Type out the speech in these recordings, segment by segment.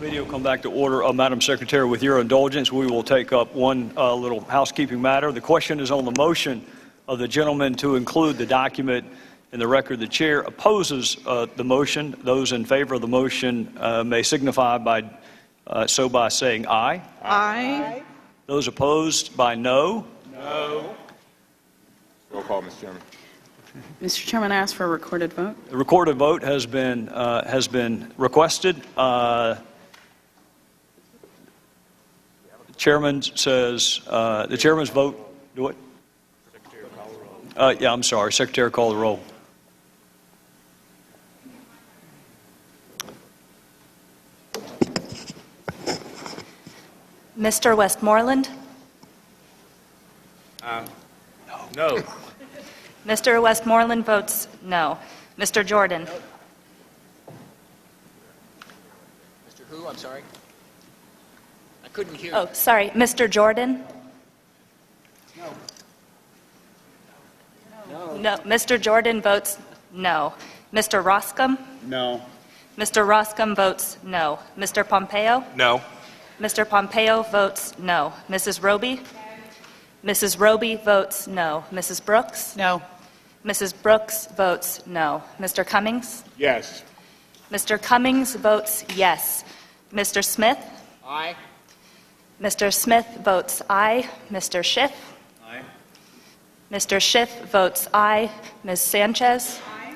Committee will come back to order. Madam Secretary, with your indulgence, we will take up one little housekeeping matter. The question is on the motion of the gentleman to include the document in the record. The chair opposes the motion. Those in favor of the motion may signify by saying aye. Aye. Those opposed by no. No. Roll call, Mr. Chairman. Mr. Chairman, I ask for a recorded vote. The recorded vote has been requested. The chairman says the chairman's vote. Do it. Secretary call the roll. Yeah, I'm sorry. Secretary call the roll. Mr. Westmoreland? No. Mr. Westmoreland votes no. Mr. Jordan? Mr. Who? I'm sorry. I couldn't hear. Oh, sorry. Mr. Jordan? No. Mr. Jordan votes no. Mr. Roscom? No. Mr. Roscom votes no. Mr. Pompeo? No. Mr. Pompeo votes no. Mrs. Roby? Mrs. Roby votes no. Mrs. Brooks? No. Mrs. Brooks votes no. Mr. Cummings? Yes. Mr. Cummings votes yes. Mr. Smith? Aye. Mr. Smith votes aye. Mr. Schiff? Aye. Mr. Schiff votes aye. Ms. Sanchez? Aye.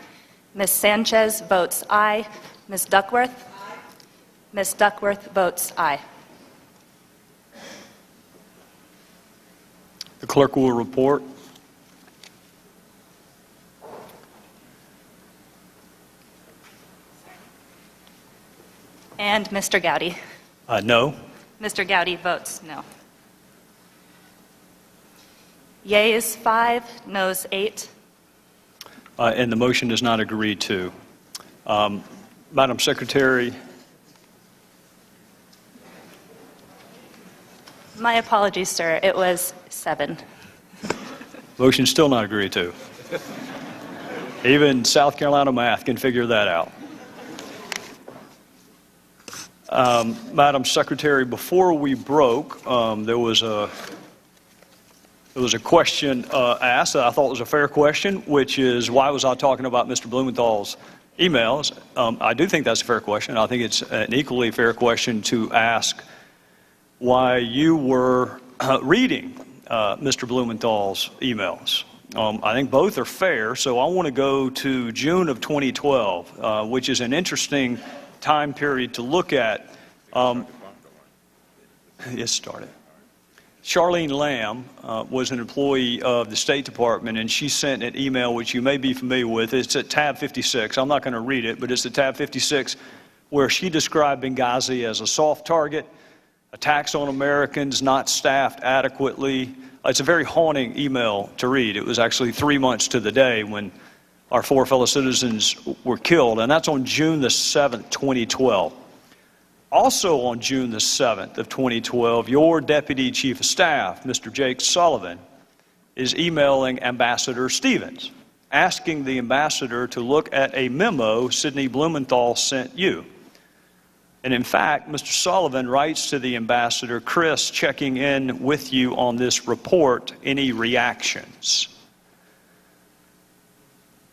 Ms. Sanchez votes aye. Ms. Duckworth? Aye. Ms. Duckworth votes aye. The clerk will report. And Mr. Gowdy? No. Mr. Gowdy votes no. Yeas 5, noes 8. And the motion is not agreed to. Madam Secretary. My apologies, sir. It was 7. Motion still not agreed to. Even South Carolina math can figure that out. Madam Secretary, before we broke, there was a question asked that I thought was a fair question, which is, why was I talking about Mr. Blumenthal's emails? I do think that's a fair question. I think it's an equally fair question to ask why you were reading Mr. Blumenthal's emails. I think both are fair, so I want to go to June of 2012, which is an interesting time period to look at. It started. Charlene Lamb was an employee of the State Department, and she sent an email which you may be familiar with. It's at tab 56. I'm not going to read it, but it's at tab 56, where she described Benghazi as a soft target, attacks on Americans not staffed adequately. It's a very haunting email to read. It was actually 3 months to the day when our 4 fellow citizens were killed, and that's on June the 7th, 2012. Also on June the 7th of 2012, your Deputy Chief of Staff, Mr. Jake Sullivan, is emailing Ambassador Stevens, asking the ambassador to look at a memo Sidney Blumenthal sent you. And in fact, Mr. Sullivan writes to the ambassador, Chris, checking in with you on this report, any reactions?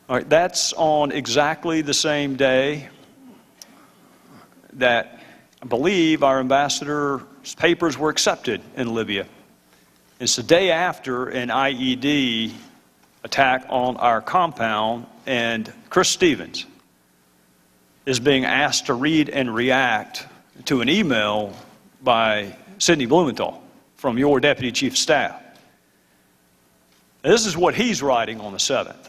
All right, that's on exactly the same day that I believe our ambassador's papers were accepted in Libya. It's the day after an IED attack on our compound, and Chris Stevens is being asked to read and react to an email by Sidney Blumenthal from your Deputy Chief of Staff. Now, this is what he's writing on the 7th.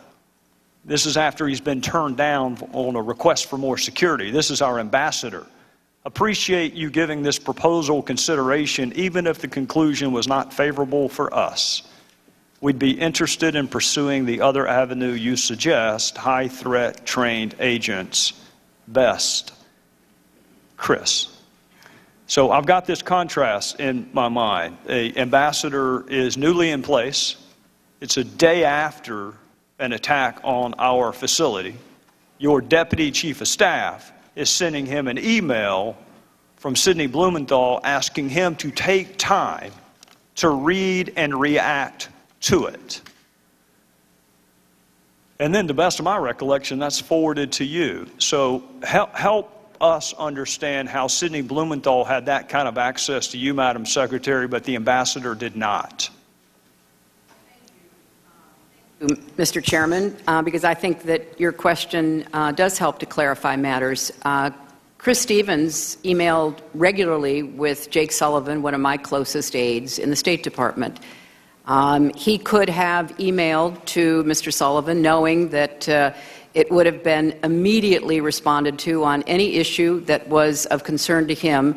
This is after he's been turned down on a request for more security. This is our ambassador. Appreciate you giving this proposal consideration, even if the conclusion was not favorable for us. We'd be interested in pursuing the other avenue you suggest, high-threat trained agents. Best, Chris. So I've got this contrast in my mind. An ambassador is newly in place. It's a day after an attack on our facility. Your Deputy Chief of Staff is sending him an email from Sidney Blumenthal asking him to take time to read and react to it. And then, to the best of my recollection, that's forwarded to you. So help us understand how Sidney Blumenthal had that kind of access to you, Madam Secretary, but the ambassador did not. Mr. Chairman, because I think that your question does help to clarify matters. Chris Stevens emailed regularly with Jake Sullivan, one of my closest aides in the State Department. He could have emailed to Mr. Sullivan knowing that it would have been immediately responded to on any issue that was of concern to him,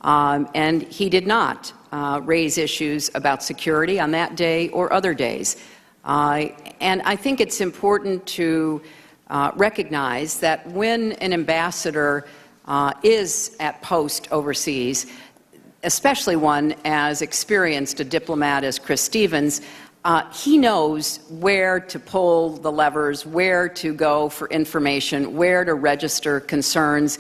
and he did not raise issues about security on that day or other days. And I think it's important to recognize that when an ambassador is at post overseas, especially one as experienced a diplomat as Chris Stevens, he knows where to pull the levers, where to go for information, where to register concerns.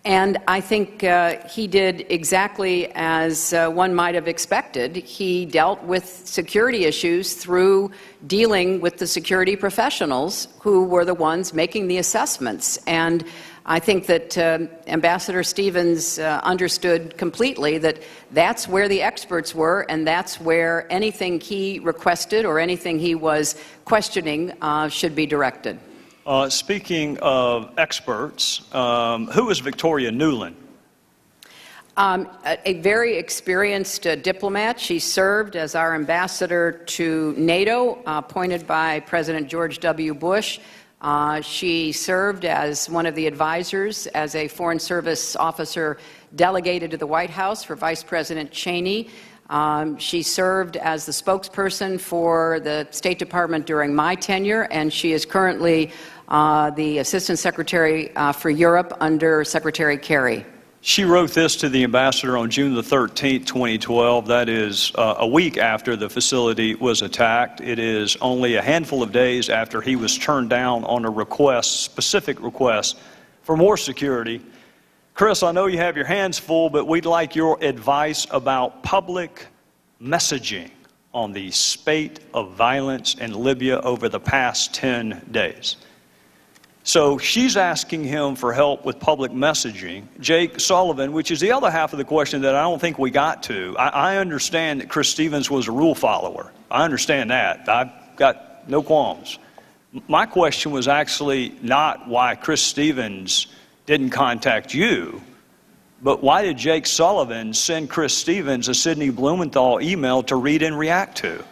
And I think he did exactly as one might have expected. He dealt with security issues through dealing with the security professionals who were the ones making the assessments. And I think that Ambassador Stevens understood completely that that's where the experts were, and that's where anything he requested or anything he was questioning should be directed. Speaking of experts, who is Victoria Newland? A very experienced diplomat. She served as our ambassador to NATO, appointed by President George W. Bush. She served as one of the advisors as a Foreign Service officer delegated to the White House for Vice President Cheney. She served as the spokesperson for the State Department during my tenure, and she is currently the Assistant Secretary for Europe under Secretary Kerry. She wrote this to the ambassador on June the 13th, 2012. That is a week after the facility was attacked. It is only a handful of days after he was turned down on a request, specific request, for more security. Chris, I know you have your hands full, but we'd like your advice about public messaging on the spate of violence in Libya over the past 10 days. So she's asking him for help with public messaging. Jake Sullivan, which is the other half of the question that I don't think we got to. I understand that Chris Stevens was a rule follower. I understand that. I've got no qualms. My question was actually not why Chris Stevens didn't contact you, but why did Jake Sullivan send Chris Stevens a Sidney Blumenthal email to read and react to?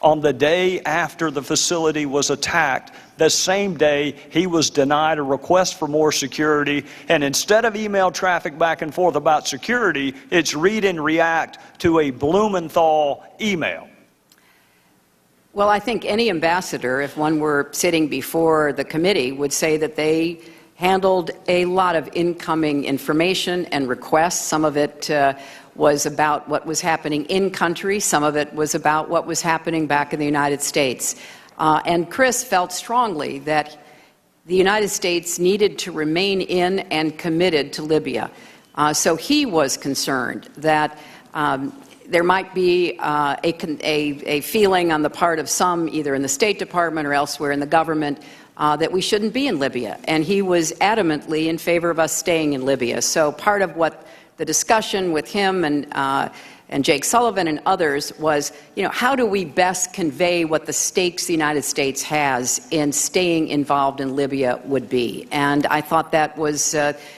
On the day after the facility was attacked, the same day he was denied a request for more security, and instead of email traffic back and forth about security, it's read and react to a Blumenthal email. Well, I think any ambassador, if one were sitting before the committee, would say that they handled a lot of incoming information and requests. Some of it was about what was happening in country. Some of it was about what was happening back in the United States. And Chris felt strongly that the United States needed to remain in and committed to Libya. So he was concerned that there might be a feeling on the part of some, either in the State Department or elsewhere in the government, that we shouldn't be in Libya. And he was adamantly in favor of us staying in Libya. So part of what the discussion with him and Jake Sullivan and others was, how do we best convey what the stakes the United States has in staying involved in Libya would be? And I thought that was,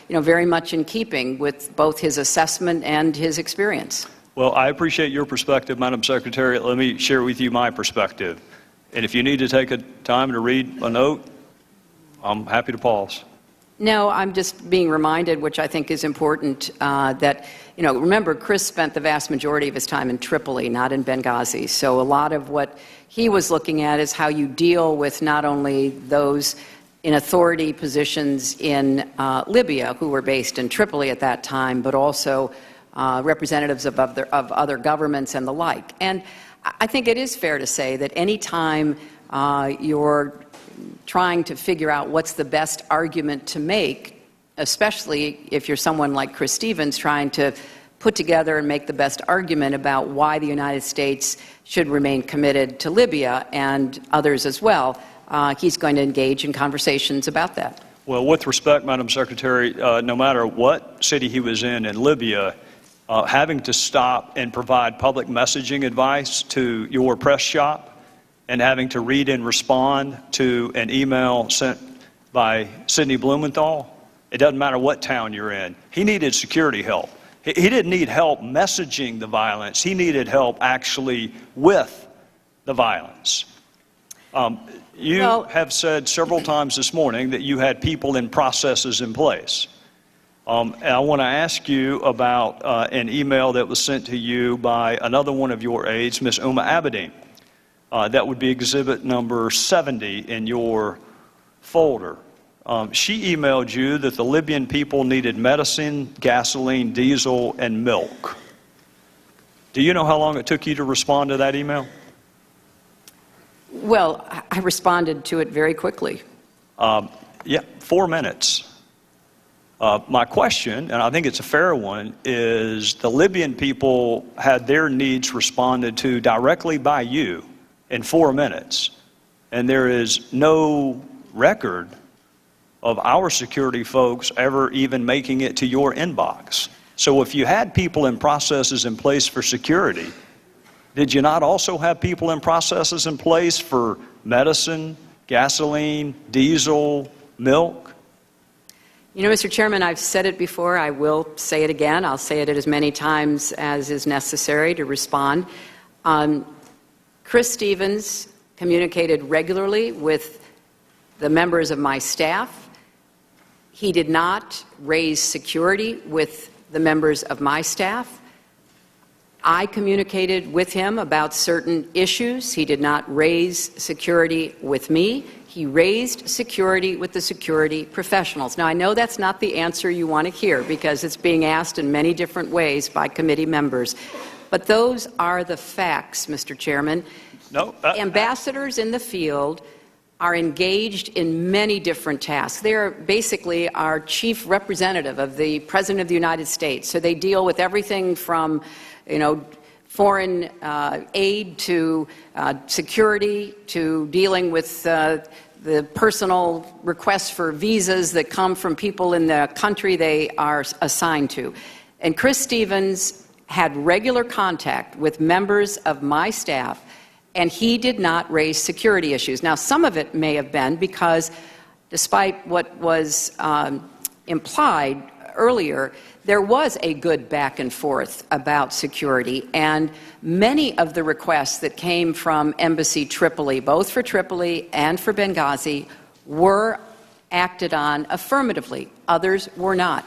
very much in keeping with both his assessment and his experience. Well, I appreciate your perspective, Madam Secretary. Let me share with you my perspective. And if you need to take a time to read a note, I'm happy to pause. No, I'm just being reminded, which I think is important, that, remember, Chris spent the vast majority of his time in Tripoli, not in Benghazi. So a lot of what he was looking at is how you deal with not only those in authority positions in Libya who were based in Tripoli at that time, but also representatives of other governments and the like. And I think it is fair to say that any time you're trying to figure out what's the best argument to make especially if you're someone like Chris Stevens trying to put together and make the best argument about why the United States should remain committed to Libya and others as well. He's going to engage in conversations about that. Well, with respect, Madam Secretary, no matter what city he was in Libya, having to stop and provide public messaging advice to your press shop and having to read and respond to an email sent by Sidney Blumenthal, it doesn't matter what town you're in. He needed security help. He didn't need help messaging the violence. He needed help actually with the violence. You have said several times this morning that you had people and processes in place. And I want to ask you about an email that was sent to you by another one of your aides, Ms. Uma Abedin. That would be exhibit number 70 in your folder. She emailed you that the Libyan people needed medicine, gasoline, diesel, and milk. Do you know how long it took you to respond to that email? Well, I responded to it very quickly. Yeah, 4 minutes. My question, and I think it's a fair one, is the Libyan people had their needs responded to directly by you in 4 minutes, and there is no record of our security folks ever even making it to your inbox. So if you had people and processes in place for security, did you not also have people and processes in place for medicine, gasoline, diesel, milk? You know, Mr. Chairman, I've said it before. I will say it again. I'll say it as many times as is necessary to respond. Chris Stevens communicated regularly with the members of my staff. He did not raise security with the members of my staff. I communicated with him about certain issues. He did not raise security with me. He raised security with the security professionals. Now, I know that's not the answer you want to hear because it's being asked in many different ways by committee members. But those are the facts, Mr. Chairman. No. Ambassadors in the field are engaged in many different tasks. They are basically our chief representative of the President of the United States. So they deal with everything from, foreign aid to security to dealing with the personal requests for visas that come from people in the country they are assigned to. And Chris Stevens had regular contact with members of my staff, and he did not raise security issues. Now, some of it may have been because, despite what was implied earlier, there was a good back and forth about security, and many of the requests that came from Embassy Tripoli, both for Tripoli and for Benghazi, were acted on affirmatively. Others were not.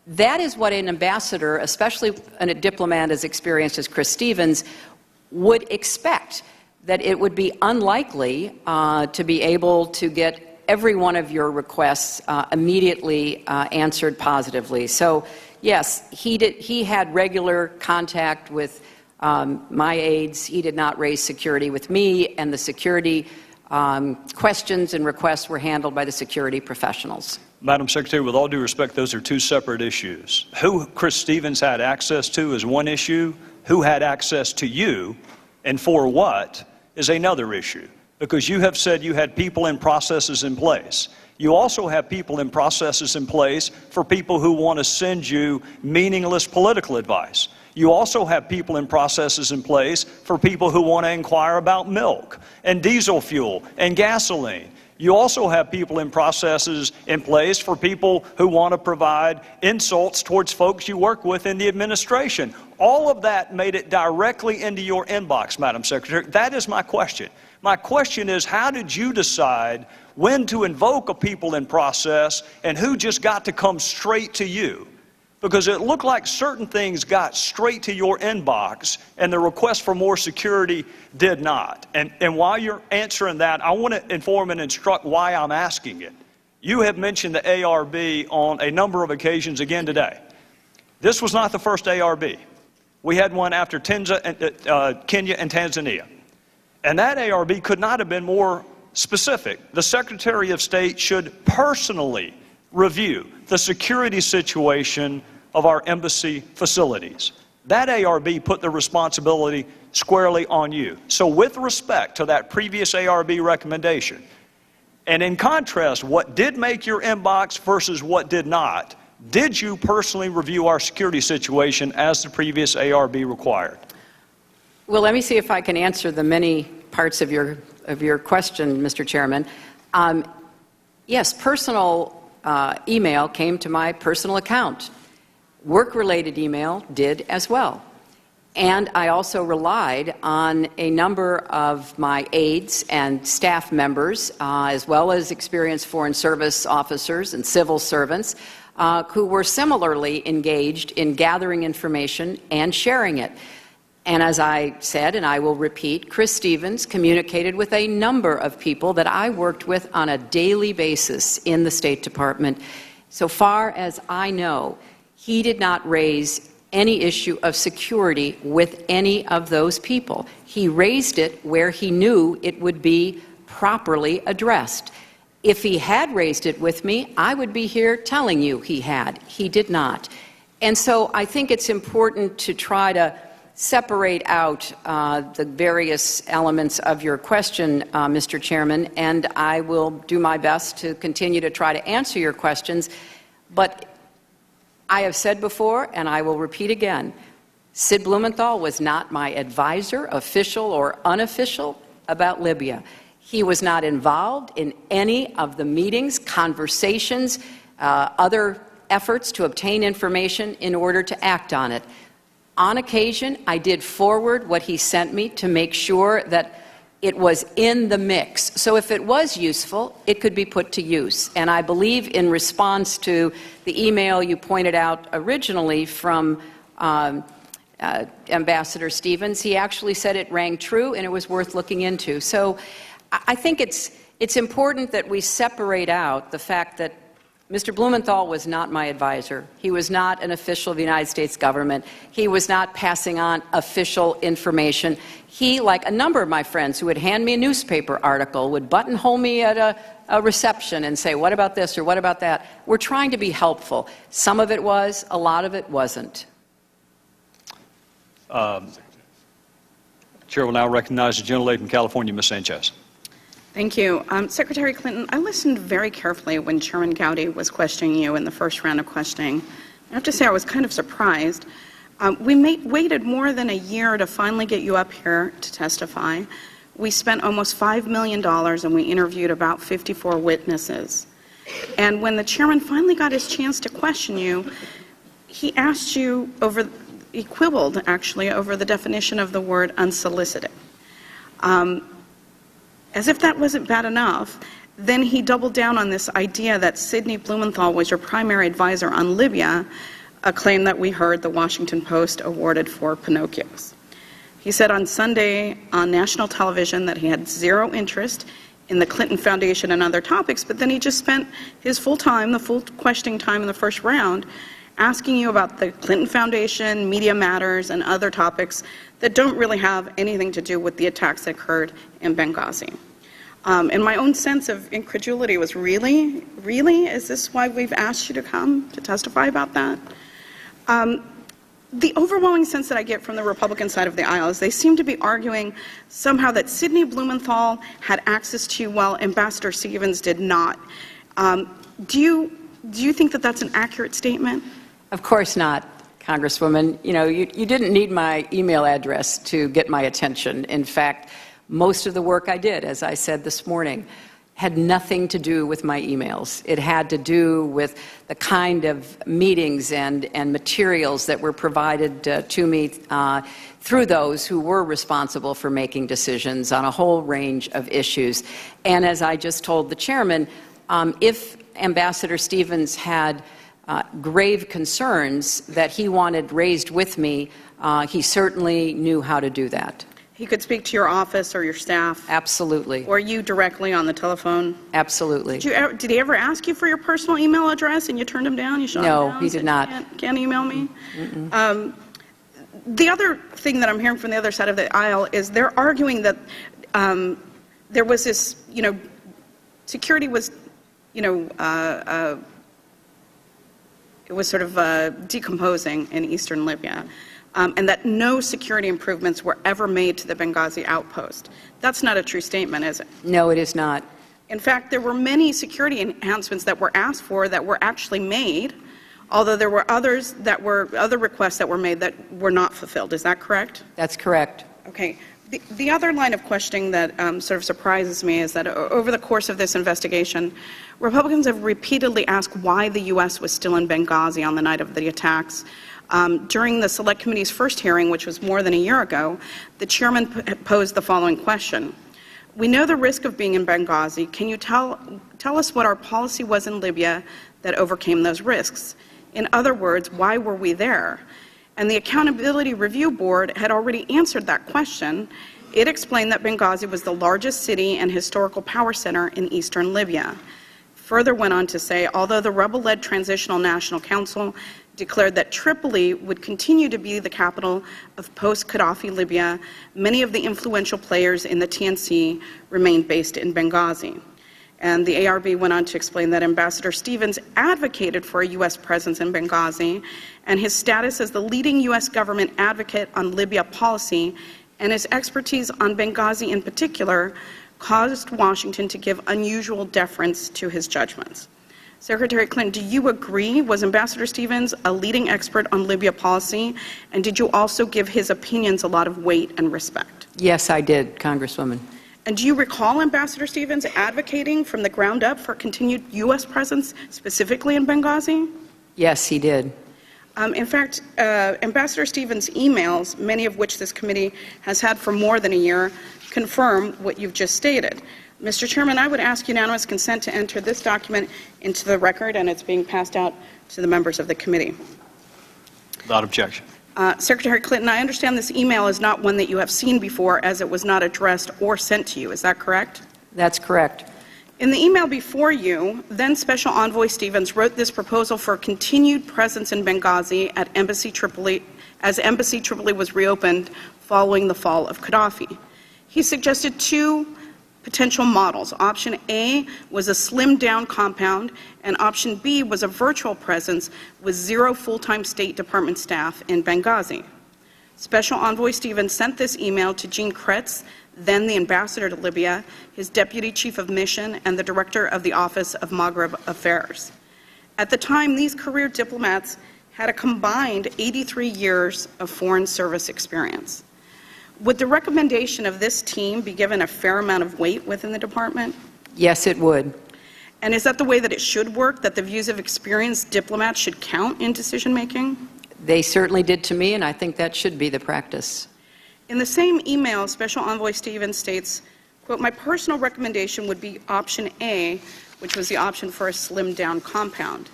That is what an ambassador, especially a diplomat as experienced as Chris Stevens, would expect, that it would be unlikely to be able to get every one of your requests immediately answered positively. So, yes, he had regular contact with my aides. He did not raise security with me, and the security questions and requests were handled by the security professionals. Madam Secretary, with all due respect, those are two separate issues. Who Chris Stevens had access to is one issue. Who had access to you and for what is another issue. Because you have said you had people and processes in place. You also have people and processes in place for people who want to send you meaningless political advice. You also have people and processes in place for people who want to inquire about milk and diesel fuel and gasoline. You also have people and processes in place for people who want to provide insults towards folks you work with in the administration. All of that made it directly into your inbox, Madam Secretary. That is my question. My question is, how did you decide when to invoke a people and process and who just got to come straight to you? Because it looked like certain things got straight to your inbox and the request for more security did not. And while you're answering that, I want to inform and instruct why I'm asking it. You have mentioned the ARB on a number of occasions again today. This was not the first ARB. We had one after Kenya and Tanzania. And that ARB could not have been more specific. The Secretary of State should personally review the security situation of our embassy facilities. That ARB put the responsibility squarely on you. So with respect to that previous ARB recommendation, and in contrast, what did make your inbox versus what did not, did you personally review our security situation as the previous ARB required? Well, let me see if I can answer the many parts of your question, Mr. Chairman. Yes, personal email came to my personal account. Work-related email did as well. And I also relied on a number of my aides and staff members, as well as experienced Foreign Service officers and civil servants, who were similarly engaged in gathering information and sharing it. And as I said, and I will repeat, Chris Stevens communicated with a number of people that I worked with on a daily basis in the State Department. So far as I know, he did not raise any issue of security with any of those people. He raised it where he knew it would be properly addressed. If he had raised it with me, I would be here telling you he had. He did not. And so I think it's important to try to separate out the various elements of your question, Mr. Chairman, and I will do my best to continue to try to answer your questions. But I have said before, and I will repeat again, Sid Blumenthal was not my advisor, official or unofficial, about Libya. He was not involved in any of the meetings, conversations, other efforts to obtain information in order to act on it. On occasion, I did forward what he sent me to make sure that it was in the mix. So if it was useful, it could be put to use. And I believe in response to the email you pointed out originally from Ambassador Stevens, he actually said it rang true and it was worth looking into. So I think it's important that we separate out the fact that Mr. Blumenthal was not my advisor. He was not an official of the United States government. He was not passing on official information. He, like a number of my friends who would hand me a newspaper article, would buttonhole me at a reception and say, what about this or what about that? We're trying to be helpful. Some of it was, a lot of it wasn't. Chair will now recognize the gentlelady from California, Ms. Sanchez. Thank you. Secretary Clinton, I listened very carefully when Chairman Gowdy was questioning you in the first round of questioning. I have to say I was kind of surprised. We waited more than a year to finally get you up here to testify. We spent almost $5 million and we interviewed about 54 witnesses. And when the chairman finally got his chance to question you, he asked you he quibbled actually over the definition of the word unsolicited. As if that wasn't bad enough, then he doubled down on this idea that Sidney Blumenthal was your primary advisor on Libya, a claim that we heard the Washington Post awarded for Pinocchios. He said on Sunday on national television that he had zero interest in the Clinton Foundation and other topics, but then he just spent his full time, the full questioning time in the first round, asking you about the Clinton Foundation, media matters, and other topics that don't really have anything to do with the attacks that occurred in Benghazi. And my own sense of incredulity was, really? Is this why we've asked you to come to testify about that? The overwhelming sense that I get from the Republican side of the aisle is they seem to be arguing somehow that Sidney Blumenthal had access to you while Ambassador Stevens did not. Do you think that that's an accurate statement? Of course not, Congresswoman. You know, you didn't need my email address to get my attention. In fact, most of the work I did, as I said this morning, had nothing to do with my emails. It had to do with the kind of meetings and materials that were provided to me through those who were responsible for making decisions on a whole range of issues. And as I just told the chairman, if Ambassador Stevens had grave concerns that he wanted raised with me, he certainly knew how to do that. He could speak to your office or your staff? Absolutely. Or you directly on the telephone? Absolutely. Did he ever ask you for your personal email address and you turned him down? You shot him down? No, he did not. Can't email me? The other thing that I'm hearing from the other side of the aisle is they're arguing that there was this, security was, it was sort of decomposing in eastern Libya, and that no security improvements were ever made to the Benghazi outpost. That's not a true statement, is it? No, it is not. In fact, there were many security enhancements that were asked for that were actually made, although there were other requests that were made that were not fulfilled. Is that correct? That's correct. Okay. The other line of questioning that sort of surprises me is that over the course of this investigation, Republicans have repeatedly asked why the U.S. was still in Benghazi on the night of the attacks. During the Select Committee's first hearing, which was more than a year ago, the chairman posed the following question. We know the risk of being in Benghazi. Can you tell us what our policy was in Libya that overcame those risks? In other words, why were we there? And the Accountability Review Board had already answered that question. It explained that Benghazi was the largest city and historical power center in eastern Libya. Further went on to say, although the rebel-led Transitional National Council declared that Tripoli would continue to be the capital of post-Gaddafi Libya, many of the influential players in the TNC remained based in Benghazi. And the ARB went on to explain that Ambassador Stevens advocated for a U.S. presence in Benghazi, and his status as the leading U.S. government advocate on Libya policy and his expertise on Benghazi in particular caused Washington to give unusual deference to his judgments. Secretary Clinton, do you agree? Was Ambassador Stevens a leading expert on Libya policy, and did you also give his opinions a lot of weight and respect? Yes, I did, Congresswoman. And do you recall Ambassador Stevens advocating from the ground up for continued U.S. presence, specifically in Benghazi? Yes, he did. In fact, Ambassador Stevens' emails, many of which this committee has had for more than a year, confirm what you've just stated. Mr. Chairman, I would ask unanimous consent to enter this document into the record, and it's being passed out to the members of the committee. Without objection. Secretary Clinton, I understand this email is not one that you have seen before, as it was not addressed or sent to you. Is that correct? That's correct. In the email before you, then Special Envoy Stevens wrote this proposal for continued presence in Benghazi at Embassy Tripoli, as Embassy Tripoli was reopened following the fall of Gaddafi. He suggested two potential models. Option A was a slimmed-down compound, and Option B was a virtual presence with 0 full-time State Department staff in Benghazi. Special Envoy Stevens sent this email to Jean Kretz, then the ambassador to Libya, his deputy chief of mission, and the director of the Office of Maghreb Affairs. At the time, these career diplomats had a combined 83 years of foreign service experience. Would the recommendation of this team be given a fair amount of weight within the department? Yes, it would. And is that the way that it should work, that the views of experienced diplomats should count in decision-making? They certainly did to me, and I think that should be the practice. In the same email, Special Envoy Stevens states, quote, my personal recommendation would be Option A, which was the option for a slimmed-down compound.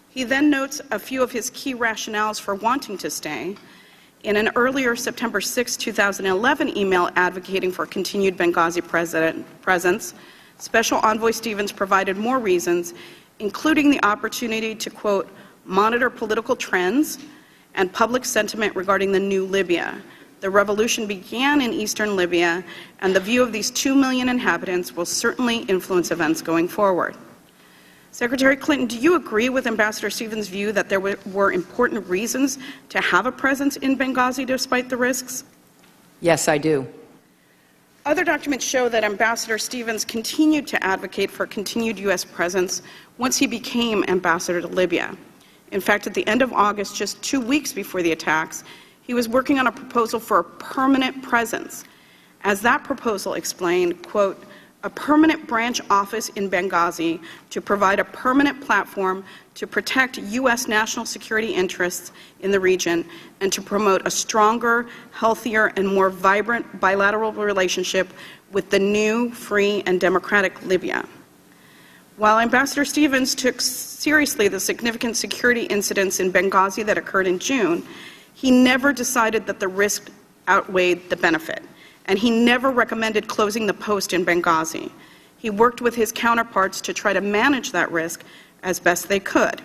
He then notes a few of his key rationales for wanting to stay. In an earlier September 6, 2011 email advocating for continued Benghazi presence, Special Envoy Stevens provided more reasons, including the opportunity to, quote, monitor political trends and public sentiment regarding the new Libya. The revolution began in eastern Libya, and the view of these 2 million inhabitants will certainly influence events going forward. Secretary Clinton, do you agree with Ambassador Stevens' view that there were important reasons to have a presence in Benghazi despite the risks? Yes, I do. Other documents show that Ambassador Stevens continued to advocate for continued U.S. presence once he became ambassador to Libya. In fact, at the end of August, just 2 weeks before the attacks, he was working on a proposal for a permanent presence. As that proposal explained, quote, a permanent branch office in Benghazi to provide a permanent platform to protect U.S. national security interests in the region and to promote a stronger, healthier, and more vibrant bilateral relationship with the new, free, and democratic Libya. While Ambassador Stevens took seriously the significant security incidents in Benghazi that occurred in June, he never decided that the risk outweighed the benefit. And he never recommended closing the post in Benghazi. He worked with his counterparts to try to manage that risk as best they could.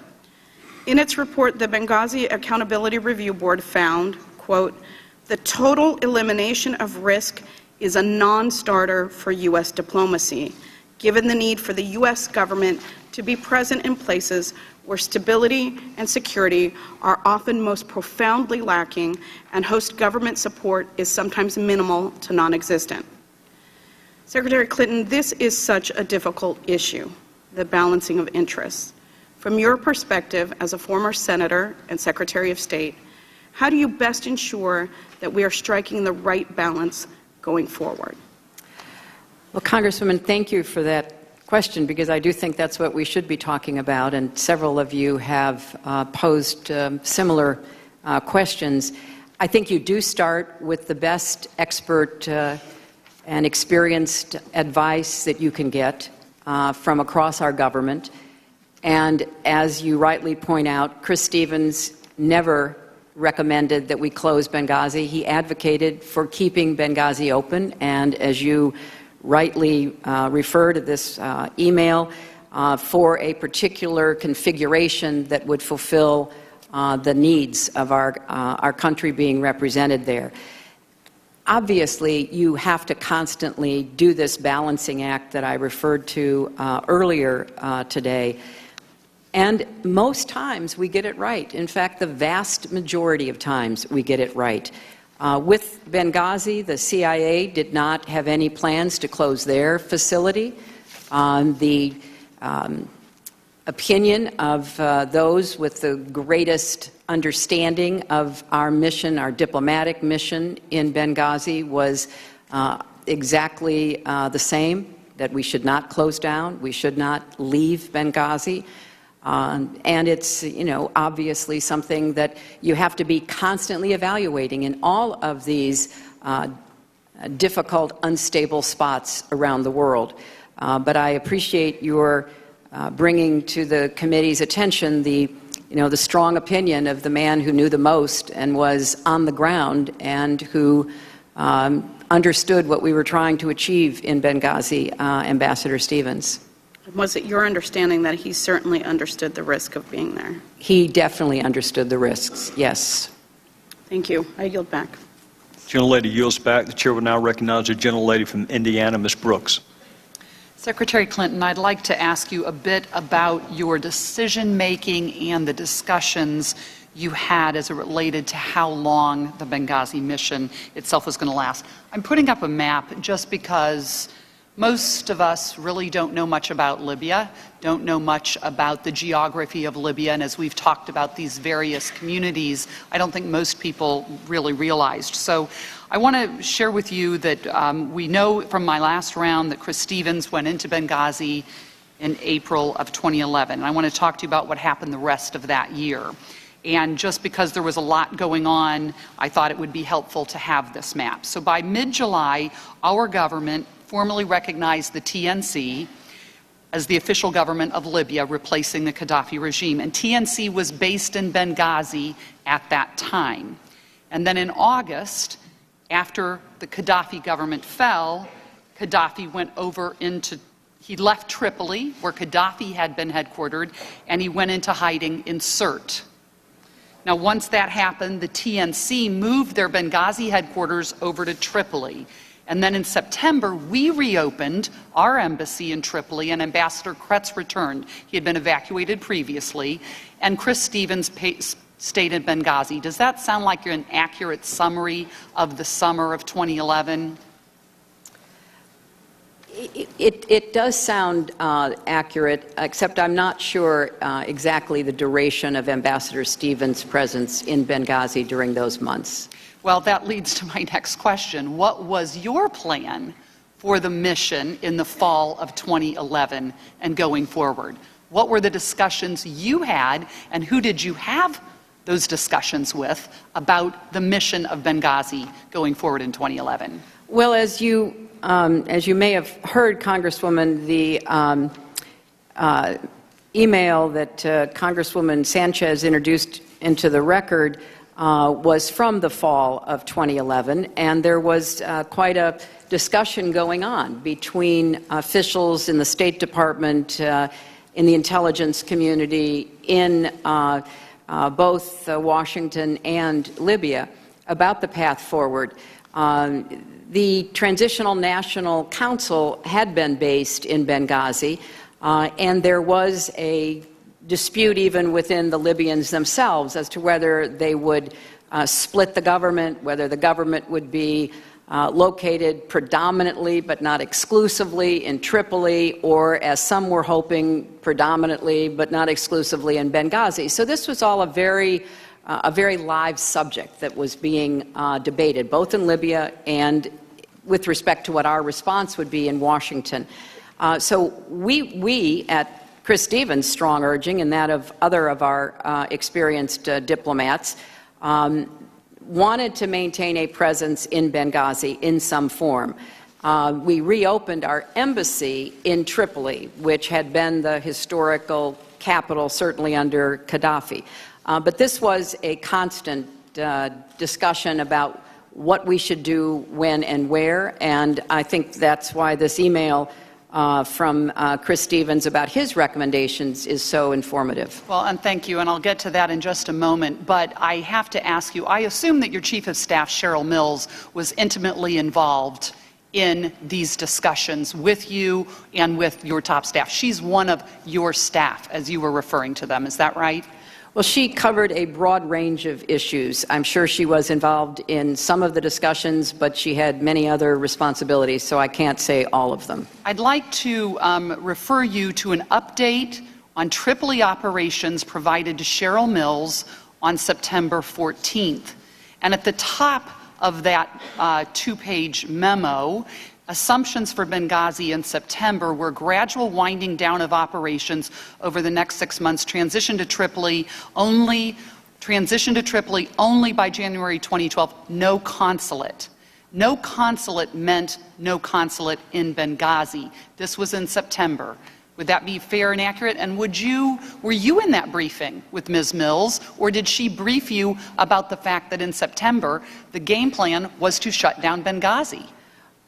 In its report, the Benghazi Accountability Review Board found, quote, the total elimination of risk is a non-starter for U.S. diplomacy, given the need for the U.S. government to be present in places where stability and security are often most profoundly lacking and host government support is sometimes minimal to non-existent. Secretary Clinton, this is such a difficult issue, the balancing of interests. From your perspective as a former senator and Secretary of State, how do you best ensure that we are striking the right balance going forward? Well, Congresswoman, thank you for that question, because I do think that's what we should be talking about, and several of you have posed similar questions. I think you do start with the best expert and experienced advice that you can get from across our government. And as you rightly point out, Chris Stevens never recommended that we close Benghazi. He advocated for keeping Benghazi open, and as you rightly refer to this email, for a particular configuration that would fulfill the needs of our country being represented there. Obviously, you have to constantly do this balancing act that I referred to earlier today. And most times we get it right. In fact, the vast majority of times we get it right. With Benghazi, the CIA did not have any plans to close their facility. The opinion of those with the greatest understanding of our mission, our diplomatic mission in Benghazi, was exactly the same, that we should not close down, we should not leave Benghazi. And it's, obviously something that you have to be constantly evaluating in all of these difficult, unstable spots around the world. But I appreciate your bringing to the committee's attention the strong opinion of the man who knew the most and was on the ground and who understood what we were trying to achieve in Benghazi, Ambassador Stevens. Was it your understanding that he certainly understood the risk of being there? He definitely understood the risks, yes. Thank you. I yield back. Gentlelady yields back. The chair will now recognize the gentlelady from Indiana, Ms. Brooks. Secretary Clinton, I'd like to ask you a bit about your decision-making and the discussions you had as it related to how long the Benghazi mission itself was going to last. I'm putting up a map just because most of us really don't know much about Libya, don't know much about the geography of Libya, and as we've talked about these various communities, I don't think most people really realized. So I want to share with you that we know from my last round that Chris Stevens went into Benghazi in April of 2011. And I want to talk to you about what happened the rest of that year. And just because there was a lot going on, I thought it would be helpful to have this map. So by mid-July, our government formally recognized the TNC as the official government of Libya, replacing the Gaddafi regime. And TNC was based in Benghazi at that time. And then in August, after the Gaddafi government fell, Gaddafi went over he left Tripoli, where Gaddafi had been headquartered, and he went into hiding in Sirte. Now, once that happened, the TNC moved their Benghazi headquarters over to Tripoli. And then in September, we reopened our embassy in Tripoli, and Ambassador Kretz returned. He had been evacuated previously, and Chris Stevens stayed in Benghazi. Does that sound like an accurate summary of the summer of 2011? It does sound accurate, except I'm not sure exactly the duration of Ambassador Stevens' presence in Benghazi during those months. Well, that leads to my next question. What was your plan for the mission in the fall of 2011 and going forward? What were the discussions you had, and who did you have those discussions with about the mission of Benghazi going forward in 2011? Well, as you may have heard, Congresswoman, the email that Congresswoman Sanchez introduced into the record was from the fall of 2011, and there was quite a discussion going on between officials in the State Department, in the intelligence community, in both Washington and Libya about the path forward. The Transitional National Council had been based in Benghazi, and there was a dispute even within the Libyans themselves as to whether they would split the government, whether the government would be located predominantly but not exclusively in Tripoli, or, as some were hoping, predominantly but not exclusively in Benghazi. So this was all a very live subject that was being debated, both in Libya and with respect to what our response would be in Washington. So we at Chris Stevens' strong urging, and that of other of our experienced diplomats, wanted to maintain a presence in Benghazi in some form. We reopened our embassy in Tripoli, which had been the historical capital, certainly under Gaddafi. But this was a constant discussion about what we should do, when and where, and I think that's why this email from Chris Stevens about his recommendations is so informative. Well, and thank you, and I'll get to that in just a moment, but I have to ask you, I assume that your Chief of Staff, Cheryl Mills, was intimately involved in these discussions with you and with your top staff. She's one of your staff, as you were referring to them, is that right? Well, she covered a broad range of issues. I'm sure she was involved in some of the discussions, but she had many other responsibilities, so I can't say all of them. I'd like to refer you to an update on Tripoli operations provided to Cheryl Mills on September 14th. And at the top of that two-page memo, assumptions for Benghazi in September were gradual winding down of operations over the next 6 months, transition to Tripoli only by January 2012, no consulate. No consulate meant no consulate in Benghazi. This was in September. Would that be fair and accurate? And were you in that briefing with Ms. Mills, or did she brief you about the fact that in September the game plan was to shut down Benghazi?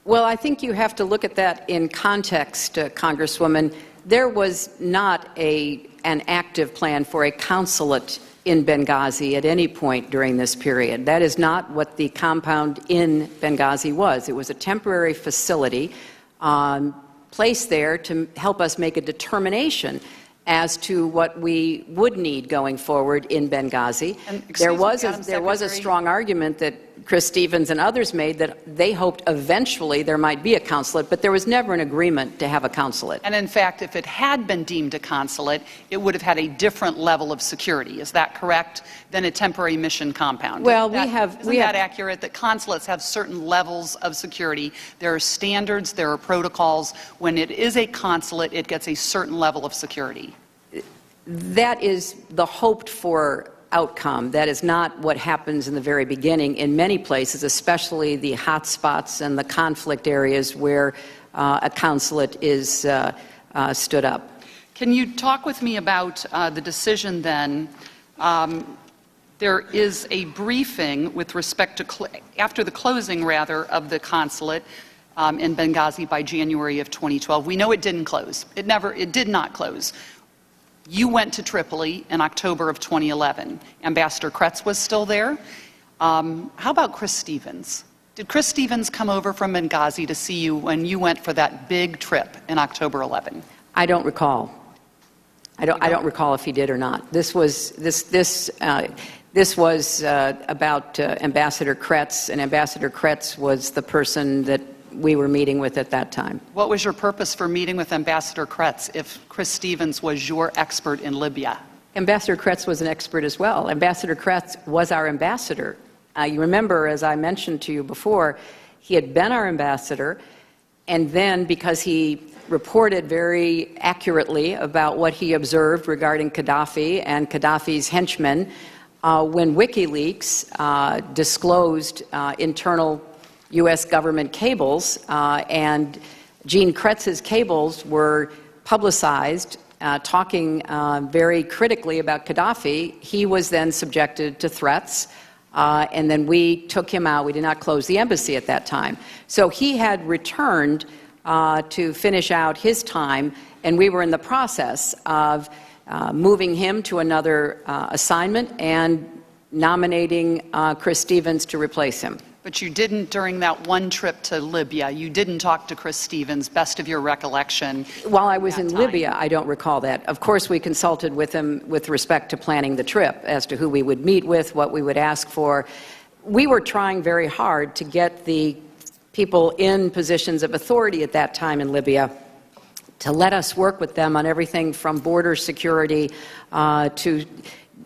Well, I think you have to look at that in context, Congresswoman. There was not an active plan for a consulate in Benghazi at any point during this period. That is not what the compound in Benghazi was. It was a temporary facility placed there to help us make a determination as to what we would need going forward in Benghazi. There was a strong argument that Chris Stevens and others made that they hoped eventually there might be a consulate, but there was never an agreement to have a consulate. And in fact, if it had been deemed a consulate, it would have had a different level of security. Is that correct? Than a temporary mission compound. Well, isn't that accurate? That consulates have certain levels of security. There are standards, there are protocols. When it is a consulate, it gets a certain level of security. That is the hoped for outcome. That is not what happens in the very beginning in many places, especially the hot spots and the conflict areas where a consulate is stood up. Can you talk with me about the decision then? There is a briefing with respect to, after the closing rather, of the consulate in Benghazi by January of 2012. We know it didn't close. It did not close. You went to Tripoli in October of 2011. Ambassador Kretz was still there. How about Chris Stevens? Did Chris Stevens come over from Benghazi to see you when you went for that big trip in October 11? I don't recall. I don't recall if he did or not. This was about Ambassador Kretz, and Ambassador Kretz was the person that we were meeting with at that time. What was your purpose for meeting with Ambassador Kretz if Chris Stevens was your expert in Libya? Ambassador Kretz was an expert as well. Ambassador Kretz was our ambassador. You remember, as I mentioned to you before, he had been our ambassador, and then because he reported very accurately about what he observed regarding Gaddafi and Gaddafi's henchmen, when WikiLeaks disclosed internal U.S. government cables, and Gene Kretz's cables were publicized talking very critically about Gaddafi, he was then subjected to threats, and then we took him out. We did not close the embassy at that time. So he had returned to finish out his time, and we were in the process of moving him to another assignment and nominating Chris Stevens to replace him. But you didn't during that one trip to Libya. You didn't talk to Chris Stevens, best of your recollection. While I was at in that time. Libya, I don't recall that. Of course, we consulted with him with respect to planning the trip as to who we would meet with, what we would ask for. We were trying very hard to get the people in positions of authority at that time in Libya to let us work with them on everything from border security to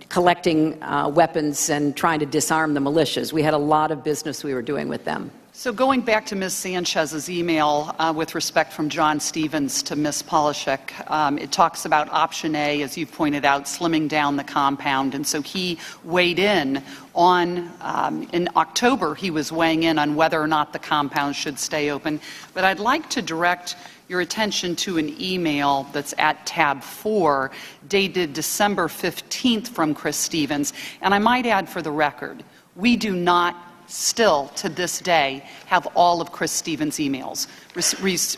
collecting weapons and trying to disarm the militias. We had a lot of business we were doing with them. So going back to Ms. Sanchez's email with respect from John Stevens to Ms. Polishek, it talks about option A, as you pointed out, slimming down the compound. And so he weighed in October, he was weighing in on whether or not the compound should stay open. But I'd like to direct your attention to an email that's at tab 4, dated December 15th from Chris Stevens. And I might add for the record, we do not still, to this day, have all of Chris Stevens' emails.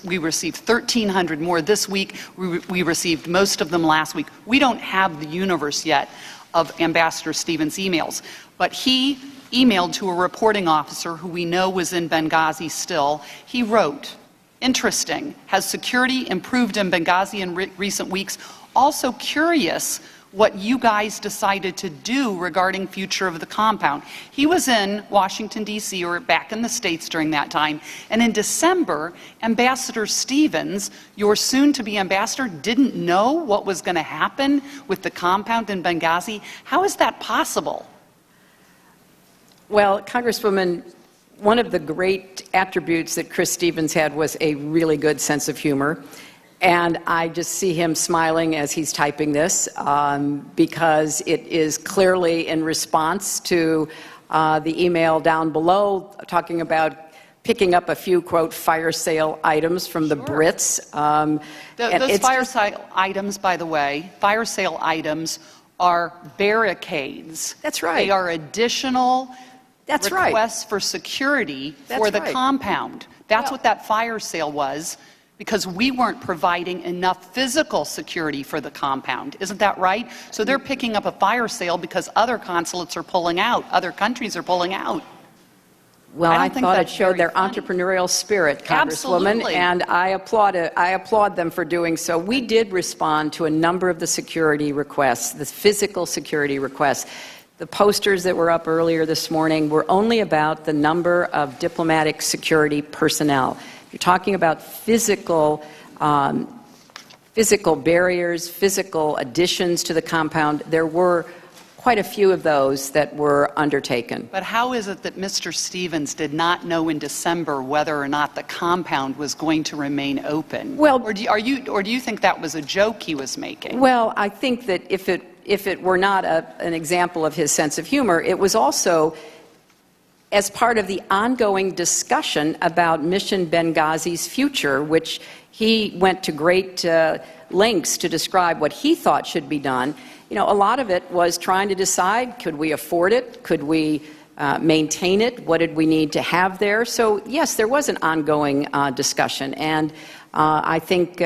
We received 1,300 more this week. We received most of them last week. We don't have the universe yet of Ambassador Stevens' emails. But he emailed to a reporting officer who we know was in Benghazi still. He wrote, "Interesting. Has security improved in Benghazi in recent weeks? Also curious what you guys decided to do regarding future of the compound." He was in Washington, D.C., or back in the States during that time. And in December, Ambassador Stevens, your soon-to-be ambassador, didn't know what was going to happen with the compound in Benghazi. How is that possible? Well, Congresswoman, one of the great attributes that Chris Stevens had was a really good sense of humor. And I just see him smiling as he's typing this because it is clearly in response to the email down below talking about picking up a few, quote, fire sale items from the Brits. Those fire sale items, by the way, fire sale items are barricades. That's right. They are additional That's requests for security for the compound. That's what that fire sale was, because we weren't providing enough physical security for the compound. Isn't that right? So they're picking up a fire sale because other consulates are pulling out, other countries are pulling out. Well, I thought it showed their entrepreneurial spirit, Congresswoman, Absolutely. and I applaud them for doing so. We did respond to a number of the security requests, the physical security requests. The posters that were up earlier this morning were only about the number of diplomatic security personnel. You're talking about physical barriers, physical additions to the compound. There were quite a few of those that were undertaken. But how is it that Mr. Stevens did not know in December whether or not the compound was going to remain open? Well, or do you think that was a joke he was making? Well, I think that if it were not an example of his sense of humor, it was also as part of the ongoing discussion about Mission Benghazi's future, which he went to great lengths to describe what he thought should be done. You know, a lot of it was trying to decide, could we afford it? Could we maintain it? What did we need to have there? So, yes, there was an ongoing discussion. And I think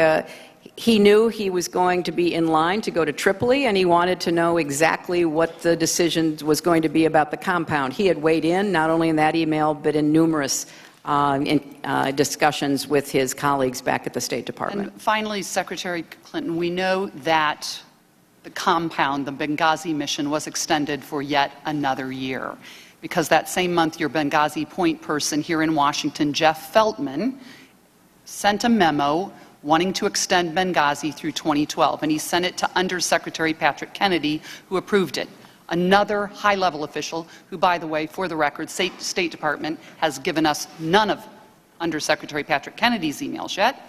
he knew he was going to be in line to go to Tripoli, and he wanted to know exactly what the decision was going to be about the compound. He had weighed in, not only in that email, but in numerous discussions with his colleagues back at the State Department. And finally, Secretary Clinton, we know that the compound, the Benghazi mission, was extended for yet another year, because that same month, your Benghazi point person here in Washington, Jeff Feltman, sent a memo wanting to extend Benghazi through 2012, and he sent it to Undersecretary Patrick Kennedy, who approved it. Another high-level official, who, by the way, for the record, State Department has given us none of Undersecretary Patrick Kennedy's emails yet.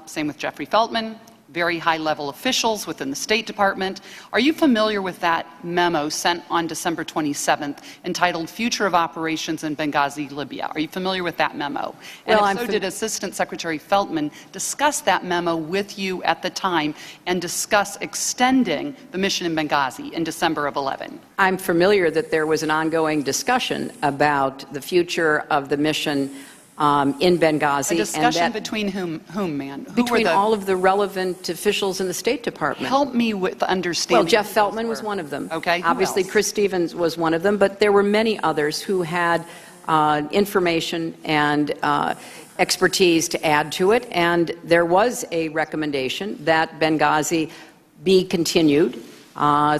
Same with Jeffrey Feltman, very high-level officials within the State Department. Are you familiar with that memo sent on December 27th entitled Future of Operations in Benghazi, Libya? Are you familiar with that memo? And Well, if so, did Assistant Secretary Feltman discuss that memo with you at the time and discuss extending the mission in Benghazi in December of 11? I'm familiar that there was an ongoing discussion about the future of the mission in Benghazi. A discussion between whom, ma'am? Between all of the relevant officials in the State Department. Help me with understanding. Well, Jeff Feltman was one of them. Okay. Obviously, else? Chris Stevens was one of them, but there were many others who had information and expertise to add to it, and there was a recommendation that Benghazi be continued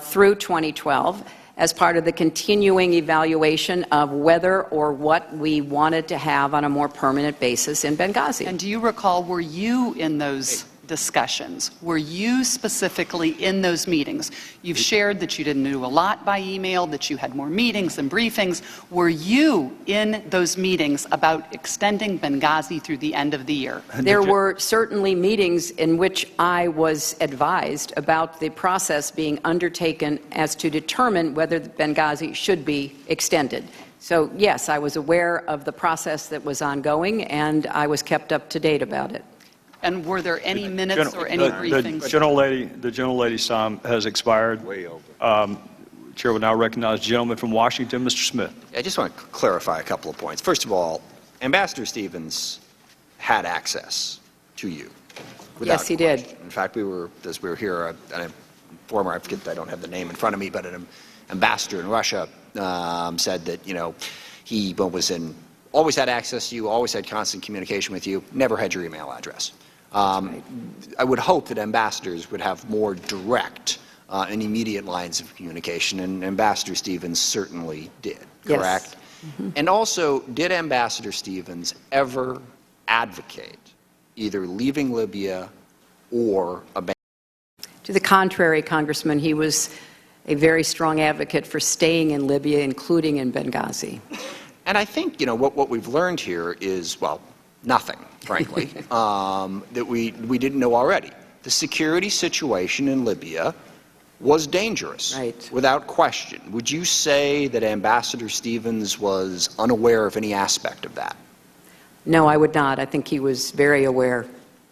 through 2012 as part of the continuing evaluation of whether or what we wanted to have on a more permanent basis in Benghazi. And do you recall, were you in those discussions? Were you specifically in those meetings? You've shared that you didn't do a lot by email, that you had more meetings and briefings. Were you in those meetings about extending Benghazi through the end of the year? There were certainly meetings in which I was advised about the process being undertaken as to determine whether Benghazi should be extended. So yes, I was aware of the process that was ongoing, and I was kept up to date about it. And were there any minutes or any briefings? The gentlelady's time has expired. Way over. Chair will now recognize the gentleman from Washington, Mr. Smith. I just want to clarify a couple of points. First of all, Ambassador Stevens had access to you. Yes, he did. In fact, as we were here, a former, I don't have the name in front of me, but an ambassador in Russia said that, he always had access to you, always had constant communication with you, never had your email address. I would hope that ambassadors would have more direct and immediate lines of communication, and Ambassador Stevens certainly did, correct? Yes. Mm-hmm. And also, did Ambassador Stevens ever advocate either leaving Libya or abandoning? To the contrary, Congressman, he was a very strong advocate for staying in Libya, including in Benghazi. And I think, what we've learned here is, well, nothing, frankly, that we didn't know already. The security situation in Libya was dangerous, right, without question. Would you say that Ambassador Stevens was unaware of any aspect of that? No, I would not. I think he was very aware.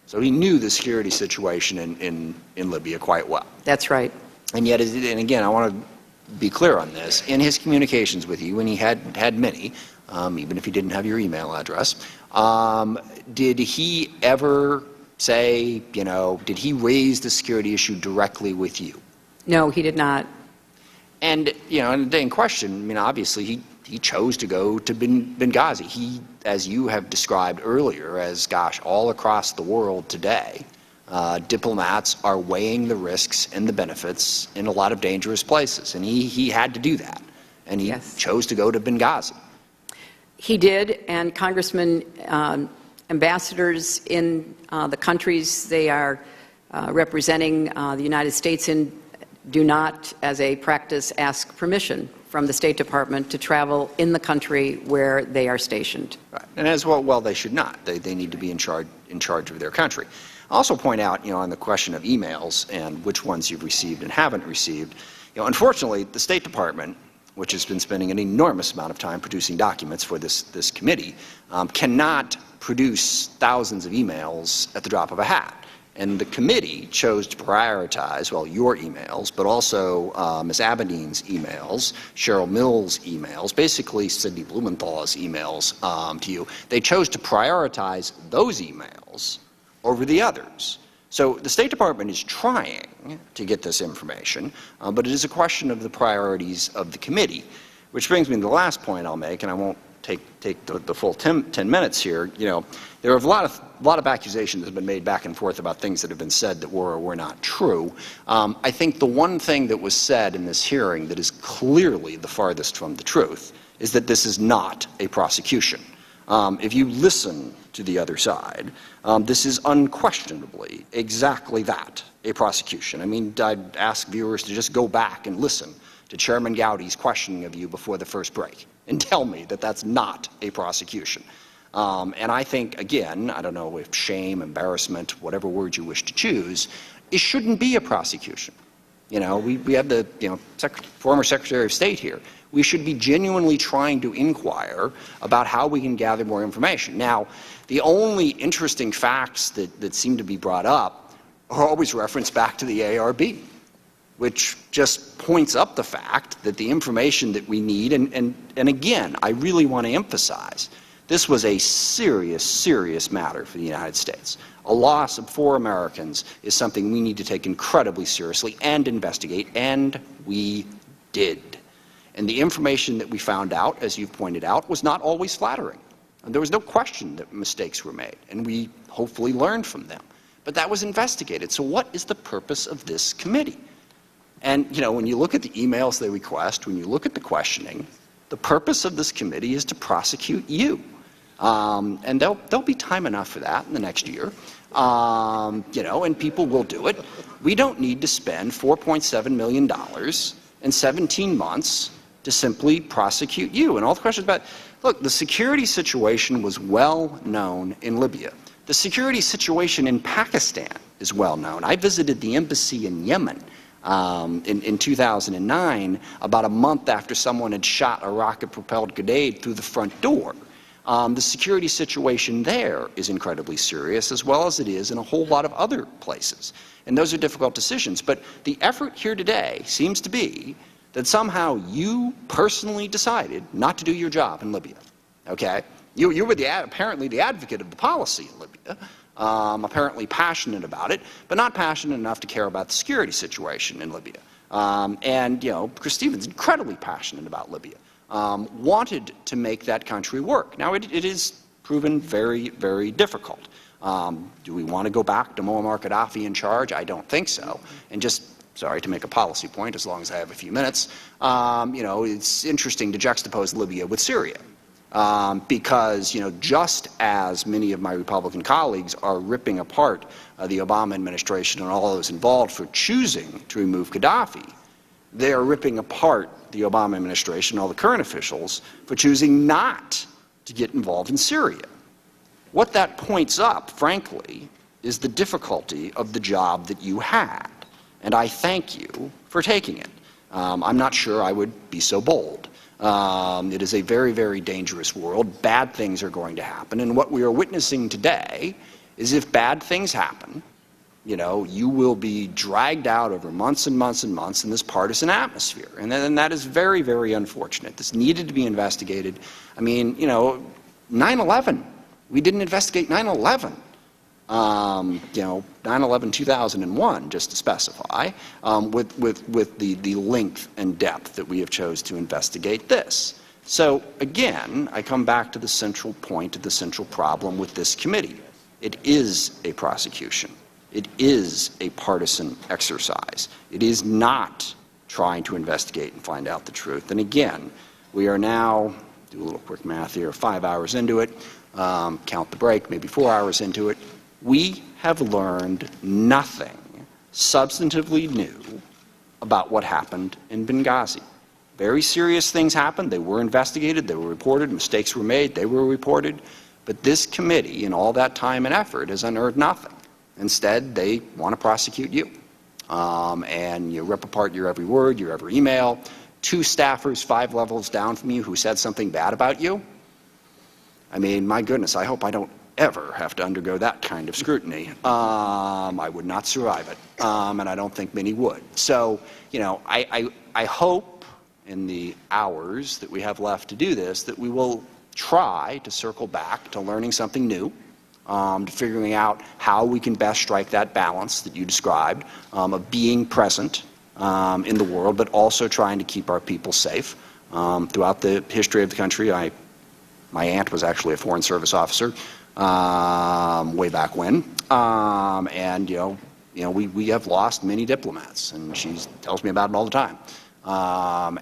So he knew the security situation in Libya quite well. That's right. And yet, and again, I want to be clear on this, in his communications with you, and he had many, even if he didn't have your email address, did he ever say, did he raise the security issue directly with you? No, he did not. And, in the day in question, obviously he chose to go to Benghazi. He, as you have described earlier, as, gosh, all across the world today, diplomats are weighing the risks and the benefits in a lot of dangerous places. And he had to do that. And he Yes. chose to go to Benghazi. He did, and Congressman, ambassadors in the countries they are representing the United States in do not, as a practice, ask permission from the State Department to travel in the country where they are stationed. Right. And as well, they should not. They need to be in charge of their country. I'll also point out, on the question of emails and which ones you've received and haven't received, unfortunately, the State Department, which has been spending an enormous amount of time producing documents for this committee, cannot produce thousands of emails at the drop of a hat. And the committee chose to prioritize, your emails, but also Ms. Abedine's emails, Cheryl Mills' emails, basically Sidney Blumenthal's emails to you. They chose to prioritize those emails over the others. So the State Department is trying to get this information, but it is a question of the priorities of the committee, which brings me to the last point I'll make, and I won't take the full 10 minutes here. There are a lot of accusations that have been made back and forth about things that have been said that were or were not true. I think the one thing that was said in this hearing that is clearly the farthest from the truth is that this is not a prosecution. If you listen to the other side, this is unquestionably exactly that, a prosecution. I'd ask viewers to just go back and listen to Chairman Gowdy's questioning of you before the first break and tell me that that's not a prosecution. And I think, again, I don't know if shame, embarrassment, whatever word you wish to choose, it shouldn't be a prosecution. We have the former Secretary of State here. We should be genuinely trying to inquire about how we can gather more information. Now, the only interesting facts that seem to be brought up are always referenced back to the ARB, which just points up the fact that the information that we need, and again, I really want to emphasize, this was a serious, serious matter for the United States. A loss of 4 Americans is something we need to take incredibly seriously and investigate, and we did. And the information that we found out, as you've pointed out, was not always flattering. And there was no question that mistakes were made, and we hopefully learned from them. But that was investigated. So what is the purpose of this committee? And, you know, when you look at the emails they request, when you look at the questioning, the purpose of this committee is to prosecute you. And there'll be time enough for that in the next year. You know, and people will do it. We don't need to spend $4.7 million in 17 months to simply prosecute you. And all the questions about, look, the security situation was well known in Libya. The security situation in Pakistan is well known. I visited the embassy in Yemen in 2009, about a month after someone had shot a rocket-propelled grenade through the front door. The security situation there is incredibly serious, as well as it is in a whole lot of other places. And those are difficult decisions. But the effort here today seems to be that somehow you personally decided not to do your job in Libya. Okay? You were apparently the advocate of the policy in Libya, apparently passionate about it, but not passionate enough to care about the security situation in Libya. And, you know, Chris Stevens, incredibly passionate about Libya, wanted to make that country work. Now, it is proven very, very difficult. Do we want to go back to Muammar Gaddafi in charge? I don't think so. And just, sorry to make a policy point, as long as I have a few minutes, you know, it's interesting to juxtapose Libya with Syria. Because, you know, just as many of my Republican colleagues are ripping apart the Obama administration and all those involved for choosing to remove Gaddafi, they are ripping apart the Obama administration, all the current officials, for choosing not to get involved in Syria. What that points up, frankly, is the difficulty of the job that you had. And I thank you for taking it. I'm not sure I would be so bold. It is a very, very dangerous world. Bad things are going to happen. And what we are witnessing today is if bad things happen, you know, you will be dragged out over months and months and months in this partisan atmosphere. And that is very, very unfortunate. This needed to be investigated. I mean, you know, 9/11. We didn't investigate 9/11. You know, 9/11/2001, just to specify, with the length and depth that we have chose to investigate this. So again, I come back to the central point, to the central problem with this committee. It is a prosecution. It is a partisan exercise. It is not trying to investigate and find out the truth. And again, we are now, do a little quick math here, 5 hours into it, count the break, maybe 4 hours into it. We have learned nothing substantively new about what happened in Benghazi. Very serious things happened. They were investigated. They were reported. Mistakes were made. They were reported. But this committee, in all that time and effort, has unearthed nothing. Instead, they want to prosecute you. And you rip apart your every word, your every email. 2 staffers 5 levels down from you who said something bad about you. I mean, my goodness, I hope I don't ever have to undergo that kind of scrutiny. I would not survive it, and I don't think many would. So, you know, I hope in the hours that we have left to do this that we will try to circle back to learning something new, to figuring out how we can best strike that balance that you described of being present in the world, but also trying to keep our people safe. Throughout the history of the country, my aunt was actually a Foreign Service officer way back when, and you know we have lost many diplomats, and she tells me about it all the time.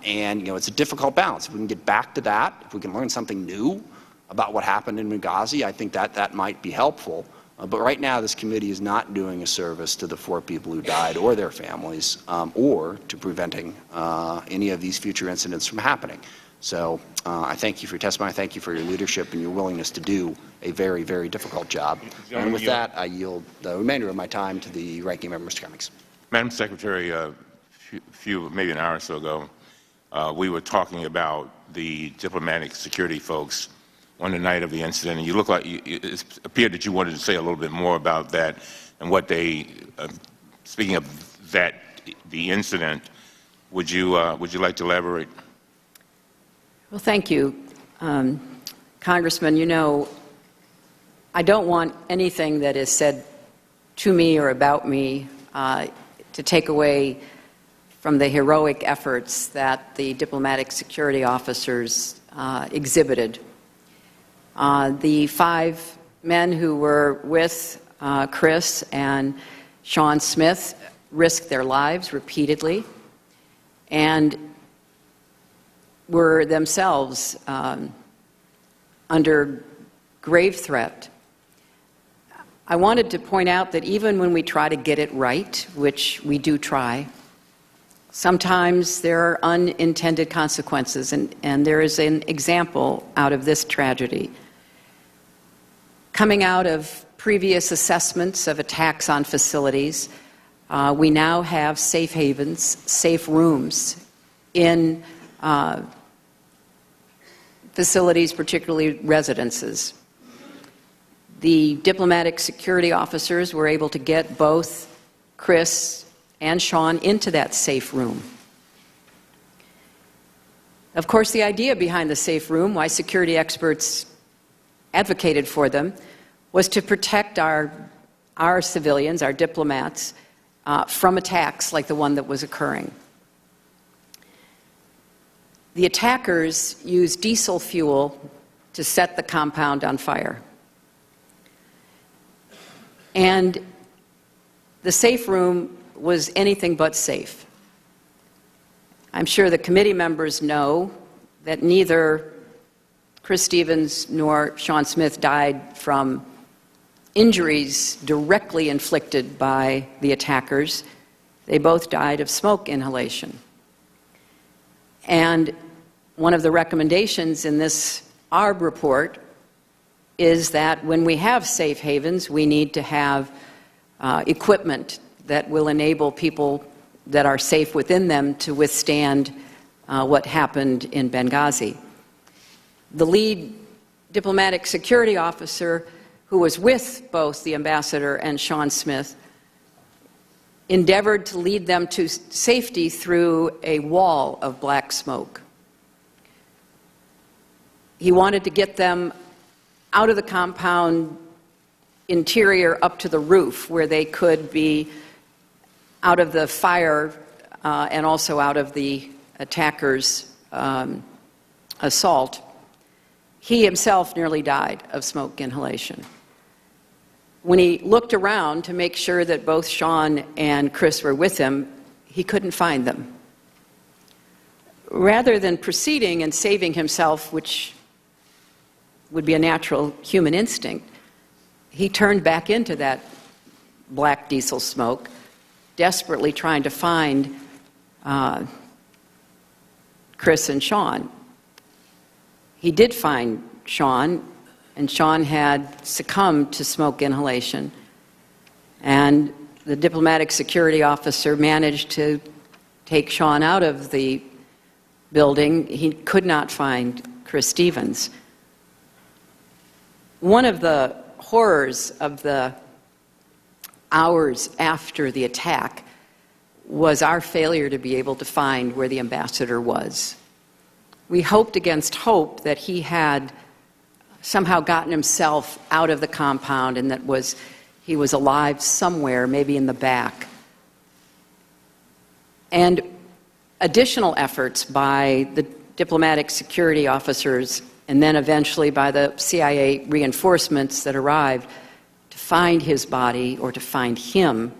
And you know, it's a difficult balance. If we can get back to that, if we can learn something new about what happened in Benghazi, I think that might be helpful. But right now, this committee is not doing a service to the 4 people who died or their families, or to preventing any of these future incidents from happening. So I thank you for your testimony. I thank you for your leadership and your willingness to do a very, very difficult job. And with that, I yield the remainder of my time to the ranking member, Mr. Cummings. Madam Secretary, maybe an hour or so ago, we were talking about the diplomatic security folks on the night of the incident, and you look like it appeared that you wanted to say a little bit more about that and what they. Speaking of that, the incident, would you like to elaborate? Well, thank you, Congressman. You know, I don't want anything that is said to me or about me to take away from the heroic efforts that the diplomatic security officers exhibited. The 5 men who were with Chris and Sean Smith risked their lives repeatedly and were themselves under grave threat. I wanted to point out that even when we try to get it right, which we do try, sometimes there are unintended consequences, and there is an example out of this tragedy. Coming out of previous assessments of attacks on facilities, we now have safe havens, safe rooms in facilities, particularly residences. The diplomatic security officers were able to get both Chris and Sean into that safe room. Of course, the idea behind the safe room, why security experts advocated for them, was to protect our civilians, our diplomats, from attacks like the one that was occurring. The attackers used diesel fuel to set the compound on fire. And the safe room was anything but safe. I'm sure the committee members know that neither Chris Stevens nor Sean Smith died from injuries directly inflicted by the attackers. They both died of smoke inhalation. And one of the recommendations in this ARB report is that when we have safe havens, we need to have equipment that will enable people that are safe within them to withstand what happened in Benghazi. The lead diplomatic security officer, who was with both the ambassador and Sean Smith, endeavored to lead them to safety through a wall of black smoke. He wanted to get them out of the compound interior up to the roof, where they could be out of the fire and also out of the attackers' assault. He himself nearly died of smoke inhalation. When he looked around to make sure that both Sean and Chris were with him, he couldn't find them. Rather than proceeding and saving himself, which would be a natural human instinct, he turned back into that black diesel smoke, desperately trying to find Chris and Sean. He did find Sean, and Sean had succumbed to smoke inhalation. And the diplomatic security officer managed to take Sean out of the building. He could not find Chris Stevens. One of the horrors of the hours after the attack was our failure to be able to find where the ambassador was. We hoped against hope that he had somehow gotten himself out of the compound and that he was alive somewhere, maybe in the back. And additional efforts by the diplomatic security officers and then eventually by the CIA reinforcements that arrived to find his body, or to find him,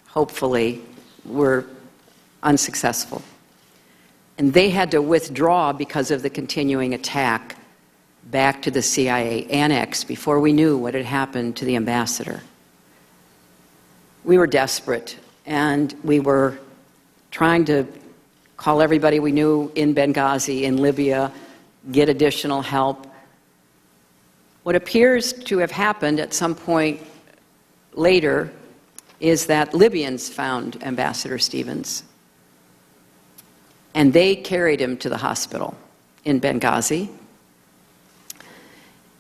hopefully, were unsuccessful. And they had to withdraw because of the continuing attack back to the CIA annex before we knew what had happened to the ambassador. We were desperate, and we were trying to call everybody we knew in Benghazi, in Libya, get additional help. What appears to have happened at some point later is that Libyans found Ambassador Stevens, and they carried him to the hospital in Benghazi.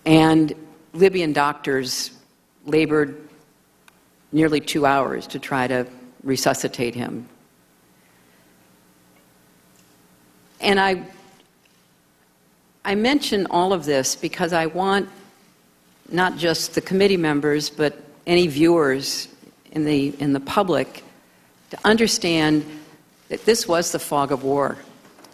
And Libyan doctors labored nearly 2 hours to try to resuscitate him. And I mention all of this because I want not just the committee members, but any viewers in the public to understand that this was the fog of war,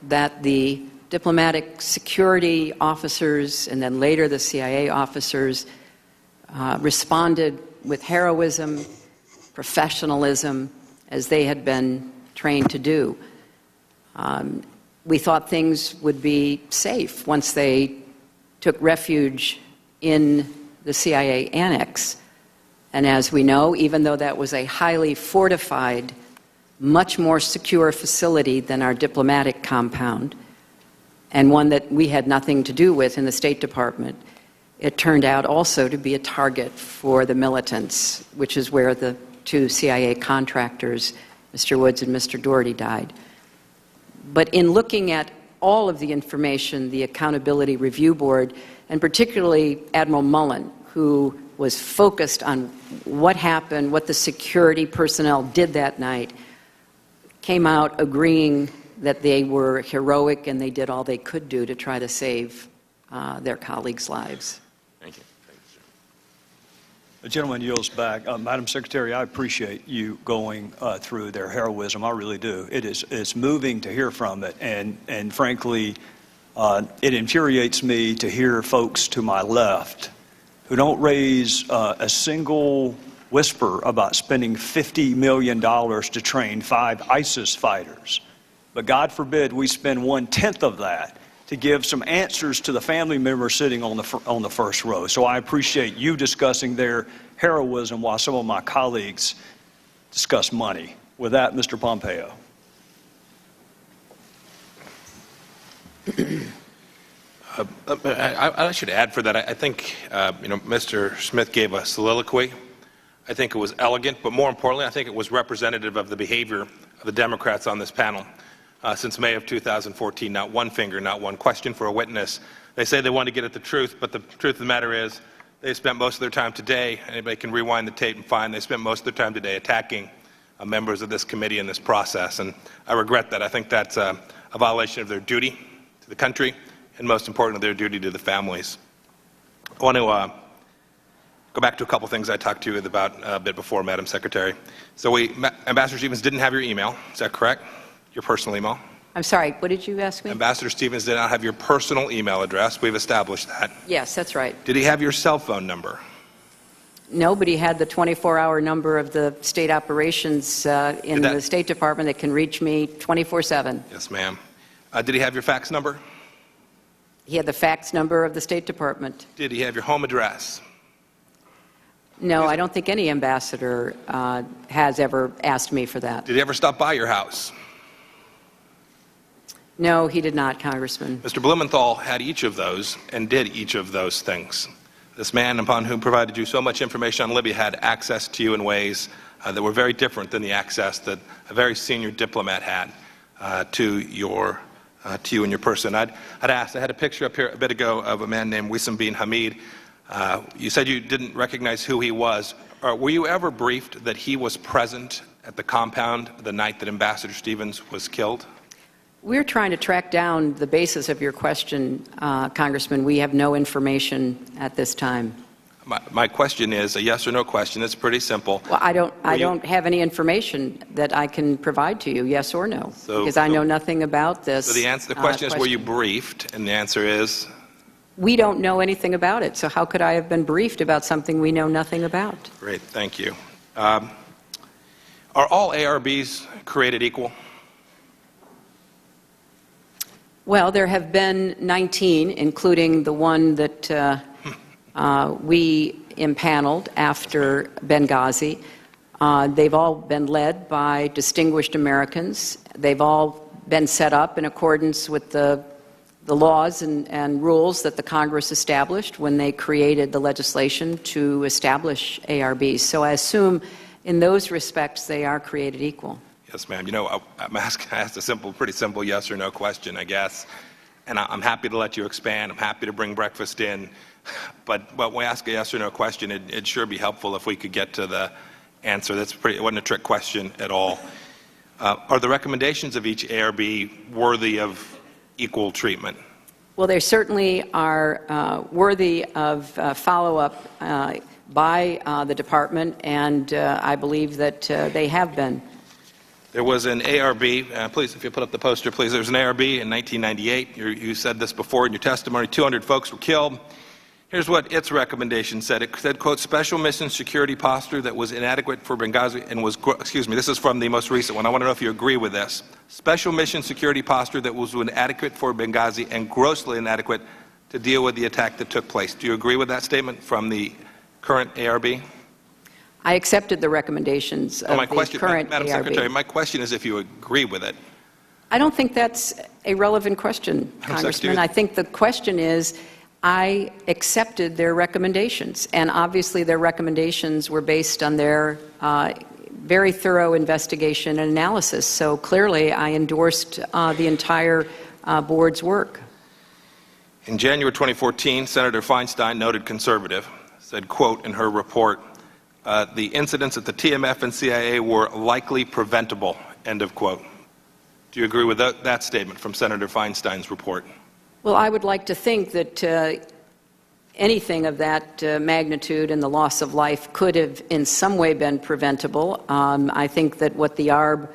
that the diplomatic security officers and then later the CIA officers responded with heroism, professionalism, as they had been trained to do. We thought things would be safe once they took refuge in the CIA annex. And as we know, even though that was a highly fortified, much more secure facility than our diplomatic compound, and one that we had nothing to do with in the State Department, it turned out also to be a target for the militants, which is where the two CIA contractors, Mr. Woods and Mr. Doherty, died. But in looking at all of the information, the Accountability Review Board, and particularly Admiral Mullen, who was focused on what happened, what the security personnel did that night, came out agreeing that they were heroic and they did all they could do to try to save their colleagues' lives. Thank you. Thank you, sir. The gentleman yields back. Madam Secretary, I appreciate you going through their heroism. I really do. It's moving to hear from it, and frankly, it infuriates me to hear folks to my left who don't raise a single whisper about spending $50 million to train 5 ISIS fighters. But God forbid we spend 1/10 of that to give some answers to the family members sitting on the first row. So I appreciate you discussing their heroism while some of my colleagues discuss money. With that, Mr. Pompeo. I should add for that, I think, Mr. Smith gave a soliloquy. I think it was elegant, but more importantly, I think it was representative of the behavior of the Democrats on this panel. Since May of 2014, not one finger, not one question for a witness. They say they want to get at the truth, but the truth of the matter is they spent most of their time today, anybody can rewind the tape and find they spent most of their time today attacking members of this committee in this process, and I regret that. I think that's a violation of their duty to the country, and most importantly, their duty to the families. I want to go back to a couple things I talked to you about a bit before, Madam Secretary. So Ambassador Stevens didn't have your email, is that correct? Your personal email? I'm sorry, what did you ask me? Ambassador Stevens did not have your personal email address. We've established that. Yes, that's right. Did he have your cell phone number? Nobody had the 24-hour number of the state operations in the State Department that can reach me 24/7. Yes, ma'am. Did he have your fax number? He had the fax number of the State Department. Did he have your home address? No, I don't think any ambassador has ever asked me for that. Did he ever stop by your house? No, he did not, Congressman. Mr. Blumenthal had each of those and did each of those things. This man upon whom provided you so much information on Libya had access to you in ways that were very different than the access that a very senior diplomat had to you and your person. I had a picture up here a bit ago of a man named Wissam bin Hamid. You said you didn't recognize who he was. Were you ever briefed that he was present at the compound the night that Ambassador Stevens was killed? We're trying to track down the basis of your question, Congressman. We have no information at this time. My question is a yes or no question. It's pretty simple. Well, I don't have any information that I can provide to you, yes or no, because I know nothing about this. So the question is, were you briefed? And the answer is? We don't know anything about it. So how could I have been briefed about something we know nothing about? Great, thank you. Are all ARBs created equal? Well, there have been 19, including the one that we impaneled after Benghazi. They've all been led by distinguished Americans. They've all been set up in accordance with the laws and rules that the Congress established when they created the legislation to establish ARBs. So I assume in those respects they are created equal. Yes, ma'am. You know, I asked a pretty simple yes or no question, I guess. And I'm happy to let you expand. I'm happy to bring breakfast in. But when we ask a yes or no question, it'd sure be helpful if we could get to the answer. It wasn't a trick question at all. Are the recommendations of each ARB worthy of equal treatment? Well, they certainly are worthy of follow-up by the department, and I believe that they have been. There was an ARB, please, if you put up the poster, please. There was an ARB in 1998. You said this before in your testimony. 200 folks were killed. Here's what its recommendation said. It said, quote, special mission security posture that was inadequate for Benghazi and was, excuse me, this is from the most recent one. I want to know if you agree with this. Special mission security posture that was inadequate for Benghazi and grossly inadequate to deal with the attack that took place. Do you agree with that statement from the current ARB? I accepted the recommendations of the current Madam ARB. Secretary, my question is if you agree with it. I don't think that's a relevant question, Congressman. I think the question is, I accepted their recommendations, and obviously their recommendations were based on their very thorough investigation and analysis. So clearly, I endorsed the entire board's work. In January 2014, Senator Feinstein, noted conservative, said, quote, in her report, the incidents at the TMF and CIA were likely preventable, end of quote. Do you agree with that statement from Senator Feinstein's report? Well, I would like to think that anything of that magnitude and the loss of life could have in some way been preventable. I think that what the ARB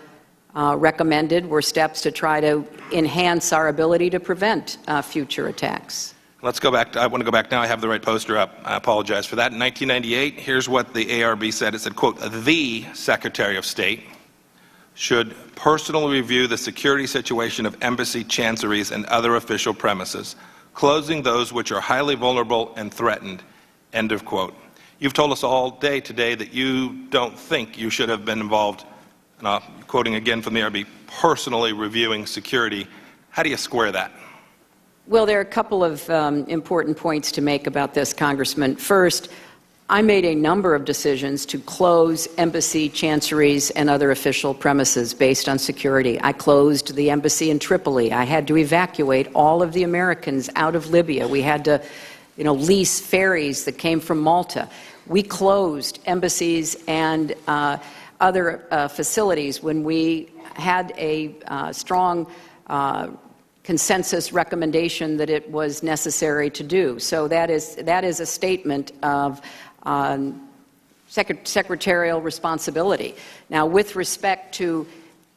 recommended were steps to try to enhance our ability to prevent future attacks. Let's go back. I want to go back now. I have the right poster up. I apologize for that. In 1998, here's what the ARB said. It said, quote, the Secretary of State should personally review the security situation of embassy chanceries and other official premises, closing those which are highly vulnerable and threatened, end of quote. You've told us all day today that you don't think you should have been involved, and quoting again from the ARB, personally reviewing security. How do you square that? Well, there are a couple of important points to make about this, Congressman. First, I made a number of decisions to close embassy, chanceries, and other official premises based on security. I closed the embassy in Tripoli. I had to evacuate all of the Americans out of Libya. We had to, lease ferries that came from Malta. We closed embassies and other facilities when we had a strong consensus recommendation that it was necessary to do. So that is a statement of secretarial responsibility. Now, with respect to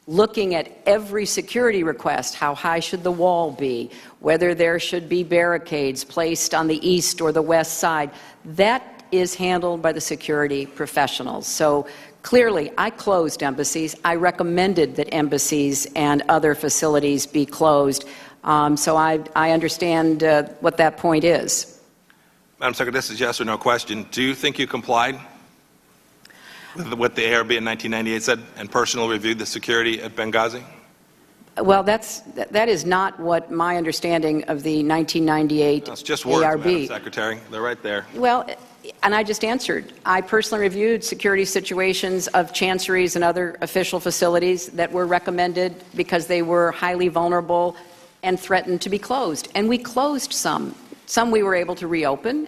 looking at every security request, how high should the wall be, whether there should be barricades placed on the east or the west side, that is handled by the security professionals. So clearly, I closed embassies. I recommended that embassies and other facilities be closed. So I understand what that point is. Madam Secretary, this is yes or no question. Do you think you complied with what the ARB in 1998 said and personally reviewed the security at Benghazi? Well, that is not what my understanding of the 1998 It's just words, ARB. Madam Secretary. They're right there. Well, and I just answered. I personally reviewed security situations of chanceries and other official facilities that were recommended because they were highly vulnerable and threatened to be closed. And we closed some. Some we were able to reopen,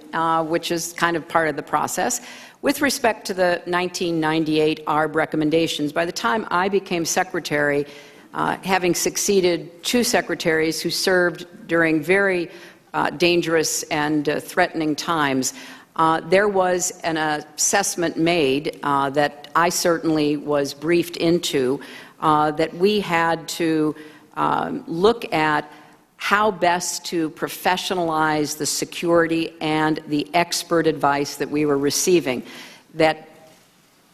which is kind of part of the process. With respect to the 1998 ARB recommendations, by the time I became secretary, having succeeded two secretaries who served during very dangerous and threatening times, there was an assessment made that I certainly was briefed into that we had to look at how best to professionalize the security and the expert advice that we were receiving. That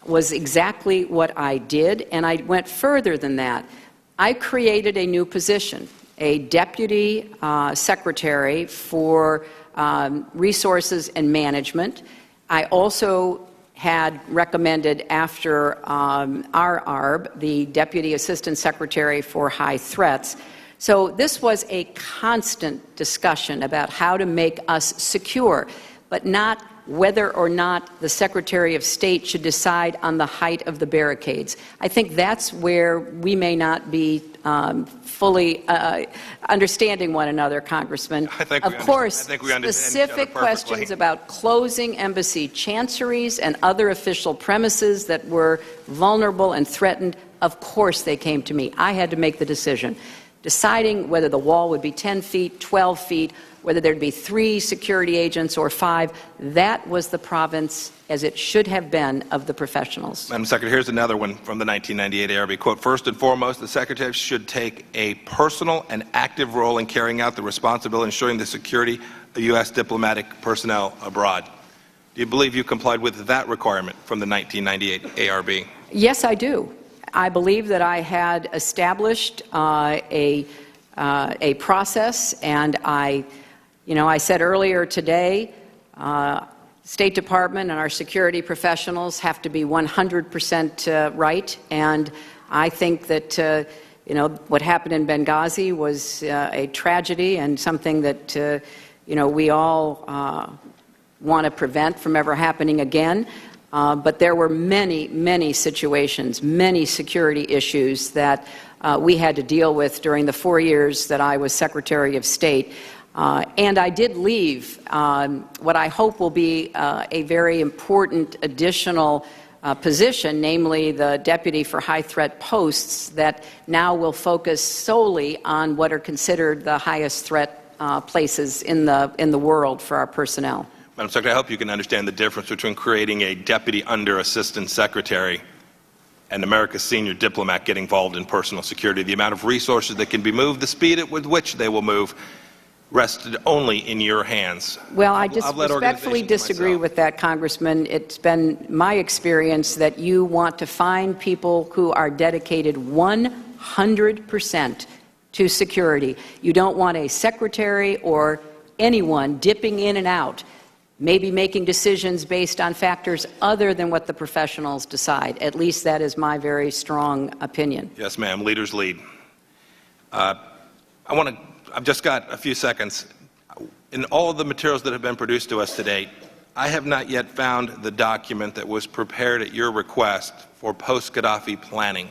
was exactly what I did, and I went further than that. I created a new position, a deputy secretary for resources and management. I also had recommended after our ARB, the Deputy Assistant Secretary for High Threats. So this was a constant discussion about how to make us secure, but not whether or not the Secretary of State should decide on the height of the barricades. I think that's where we may not be fully understanding one another, Congressman. Of course, specific questions about closing embassy chanceries and other official premises that were vulnerable and threatened, of course they came to me. I had to make the decision. deciding whether the wall would be 10 feet, 12 feet, whether there'd be 3 security agents or 5, that was the province, as it should have been, of the professionals. Madam Secretary, here's another one from the 1998 ARB. Quote, first and foremost, the Secretary should take a personal and active role in carrying out the responsibility of ensuring the security of U.S. diplomatic personnel abroad. Do you believe you complied with that requirement from the 1998 ARB? Yes, I do. I believe that I had established a process, and I said earlier today, State Department and our security professionals have to be 100% right, and I think that what happened in Benghazi was a tragedy and something that we all want to prevent from ever happening again. But there were many, many situations, many security issues that we had to deal with during the 4 years that I was Secretary of State. And I did leave what I hope will be a very important additional position, namely the Deputy for High Threat Posts, that now will focus solely on what are considered the highest threat places in the world for our personnel. Madam Secretary, I hope you can understand the difference between creating a deputy under Assistant Secretary and America's senior diplomat getting involved in personal security. The amount of resources that can be moved, the speed with which they will move, rested only in your hands. Well, I just respectfully disagree with that, Congressman. It's been my experience that you want to find people who are dedicated 100% to security. You don't want a secretary or anyone dipping in and out, maybe making decisions based on factors other than what the professionals decide. At least that is my very strong opinion. Yes, ma'am. Leaders lead. I've just got a few seconds. In all of the materials that have been produced to us to date, I have not yet found the document that was prepared at your request for post-Gaddafi planning.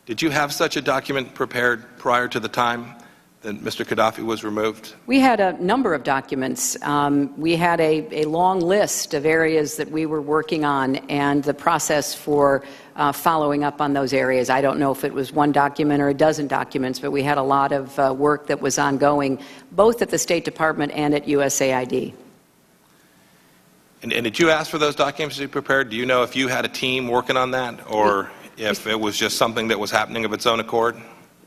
Did you have such a document prepared prior to the time that Mr. Gaddafi was removed? We had a number of documents. We had a long list of areas that we were working on and the process for following up on those areas. I don't know if it was one document or a dozen documents, but we had a lot of work that was ongoing, both at the State Department and at USAID. And did you ask for those documents to be prepared? Do you know if you had a team working on that, or if it was just something that was happening of its own accord?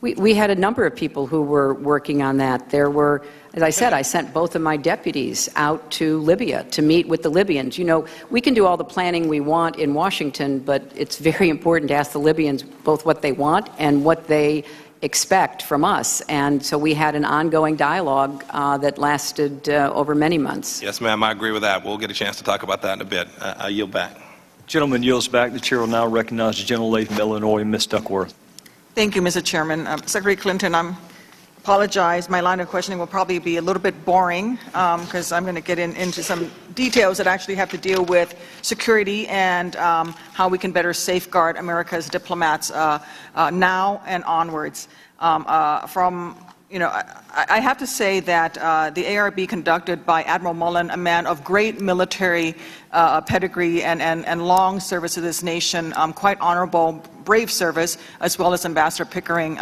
We had a number of people who were working on that. There were, as I said, I sent both of my deputies out to Libya to meet with the Libyans. You know, we can do all the planning we want in Washington, but it's very important to ask the Libyans both what they want and what they expect from us. And so we had an ongoing dialogue that lasted over many months. Yes, ma'am, I agree with that. We'll get a chance to talk about that in a bit. I yield back. Gentleman yields back. The chair will now recognize the gentlelady from Illinois, Ms. Duckworth. Thank you, Mr. Chairman. Secretary Clinton, I apologize. My line of questioning will probably be a little bit boring because I'm going to get into some details that actually have to deal with security and how we can better safeguard America's diplomats now and onwards. I have to say that the ARB conducted by Admiral Mullen, a man of great military pedigree and long service to this nation, quite honorable, brave service, as well as Ambassador Pickering,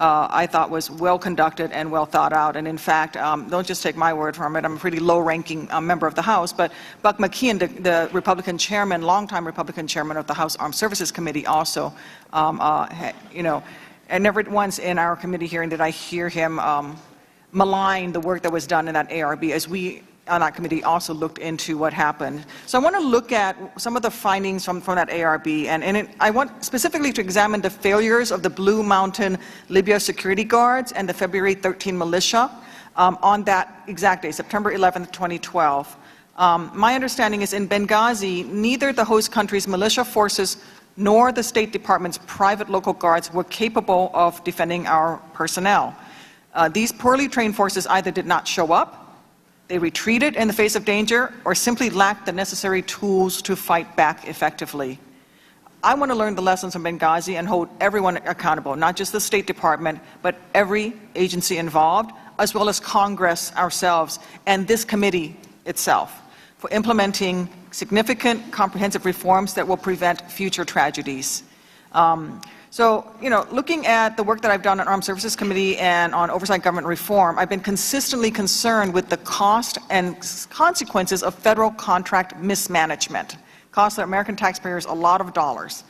I thought was well conducted and well thought out. And in fact, don't just take my word from it, I'm a pretty low-ranking member of the House, but Buck McKeon, the Republican chairman, longtime Republican chairman of the House Armed Services Committee also, and never once in our committee hearing did I hear him malign the work that was done in that ARB, as we on that committee also looked into what happened. So I want to look at some of the findings from that ARB, and I want specifically to examine the failures of the Blue Mountain Libya security guards and the February 13 militia on that exact day, September 11th, 2012. My understanding is in Benghazi, neither the host country's militia forces nor the State Department's private local guards were capable of defending our personnel. These poorly trained forces either did not show up, they retreated in the face of danger, or simply lacked the necessary tools to fight back effectively. I want to learn the lessons from Benghazi and hold everyone accountable, not just the State Department, but every agency involved, as well as Congress ourselves and this committee itself, for implementing significant comprehensive reforms that will prevent future tragedies. So, looking at the work that I've done on Armed Services Committee and on Oversight Government Reform, I've been consistently concerned with the cost and consequences of federal contract mismanagement. Costs the American taxpayers a lot of dollars.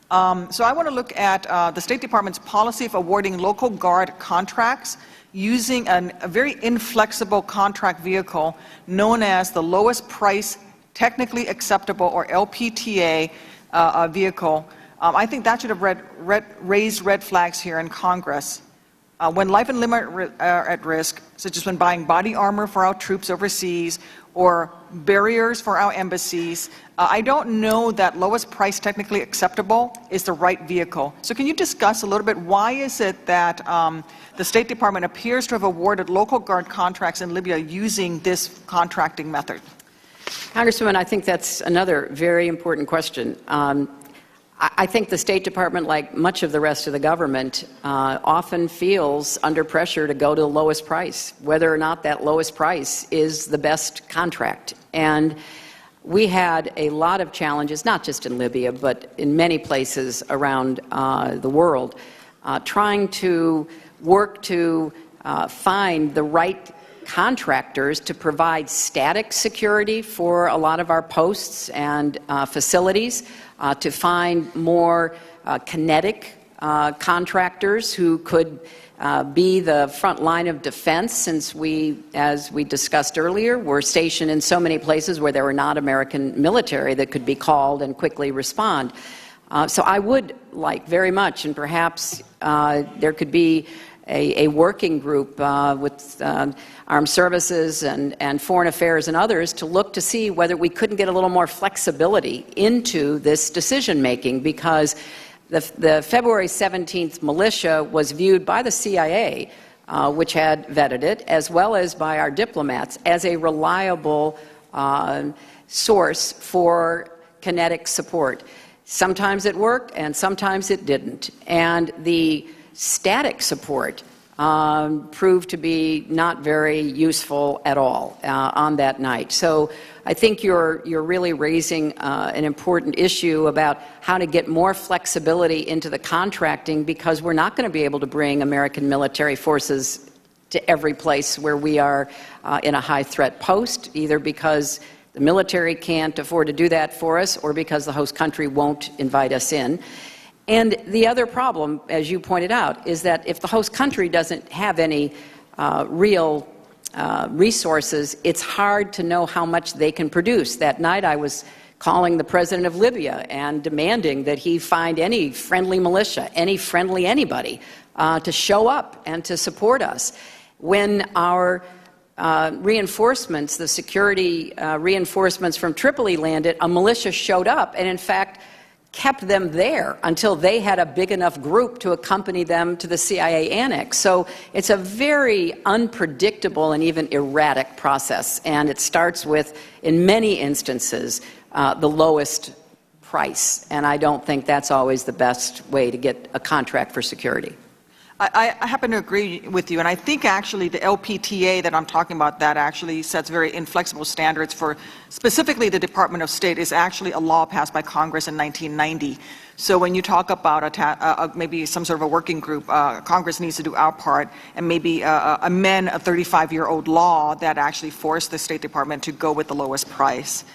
So I want to look at the State Department's policy of awarding local guard contracts using a very inflexible contract vehicle known as the lowest price technically acceptable, or LPTA, vehicle. I think that should have raised red flags here in Congress. When life and limb are at risk, such as when buying body armor for our troops overseas or barriers for our embassies, I don't know that lowest price technically acceptable is the right vehicle. So can you discuss a little bit why is it that the State Department appears to have awarded local guard contracts in Libya using this contracting method? Congresswoman, I think that's another very important question. I think the State Department, like much of the rest of the government, often feels under pressure to go to the lowest price, whether or not that lowest price is the best contract. And we had a lot of challenges, not just in Libya, but in many places around the world, trying to work to find the right contractors to provide static security for a lot of our posts and facilities, to find more kinetic contractors who could be the front line of defense, since we, as we discussed earlier, were stationed in so many places where there were not American military that could be called and quickly respond. So I would like very much, and perhaps there could be a working group with Armed Services and Foreign Affairs and others to look to see whether we couldn't get a little more flexibility into this decision-making, because the February 17th militia was viewed by the CIA, which had vetted it, as well as by our diplomats, as a reliable source for kinetic support. Sometimes it worked, and sometimes it didn't. And the static support proved to be not very useful at all on that night. So I think you're really raising an important issue about how to get more flexibility into the contracting, because we're not going to be able to bring American military forces to every place where we are in a high-threat post, either because the military can't afford to do that for us or because the host country won't invite us in. And the other problem, as you pointed out, is that if the host country doesn't have any real resources, it's hard to know how much they can produce. That night I was calling the president of Libya and demanding that he find any friendly militia, any friendly anybody, to show up and to support us. When our reinforcements, the security reinforcements from Tripoli landed, a militia showed up and, in fact, kept them there until they had a big enough group to accompany them to the CIA annex. So it's a very unpredictable and even erratic process, and it starts with, in many instances, the lowest price, and I don't think that's always the best way to get a contract for security. I happen to agree with you, and I think actually the LPTA that I'm talking about, that actually sets very inflexible standards for specifically the Department of State, is actually a law passed by Congress in 1990. So when you talk about maybe some sort of a working group, Congress needs to do our part and maybe amend a 35-year-old law that actually forced the State Department to go with the lowest price.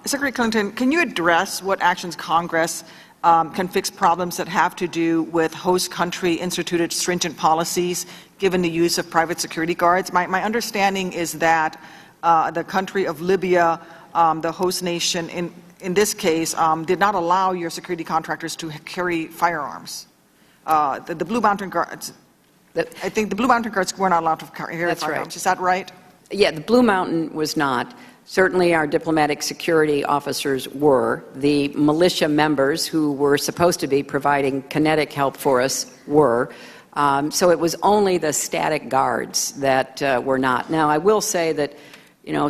Secretary Clinton, can you address what actions Congress can fix problems that have to do with host country instituted stringent policies given the use of private security guards? My understanding is that the country of Libya, the host nation in this case, did not allow your security contractors to carry firearms. The Blue Mountain Guards, I think the Blue Mountain Guards were not allowed to carry firearms. Right. Is that right? Yeah, the Blue Mountain was not. Certainly our diplomatic security officers were. The militia members who were supposed to be providing kinetic help for us were. So it was only the static guards that were not. Now, I will say that,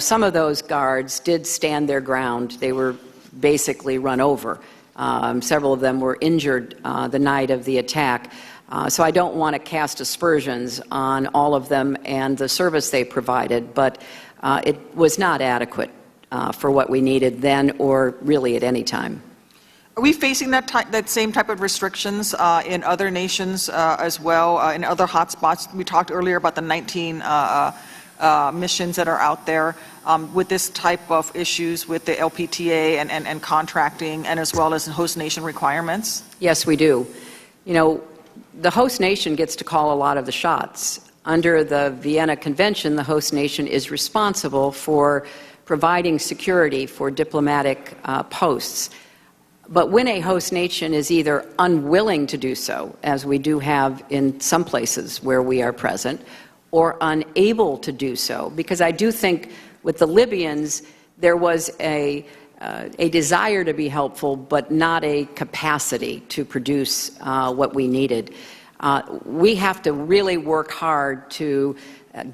some of those guards did stand their ground. They were basically run over. Several of them were injured the night of the attack. So I don't want to cast aspersions on all of them and the service they provided, but it was not adequate for what we needed then or really at any time. Are we facing that same type of restrictions in other nations as well, in other hotspots? We talked earlier about the 19 missions that are out there with this type of issues with the LPTA and contracting, and as well as host nation requirements? Yes, we do. You know, the host nation gets to call a lot of the shots. Under the Vienna Convention, the host nation is responsible for providing security for diplomatic posts. But when a host nation is either unwilling to do so, as we do have in some places where we are present, or unable to do so, because I do think with the Libyans, there was a desire to be helpful, but not a capacity to produce what we needed. We have to really work hard to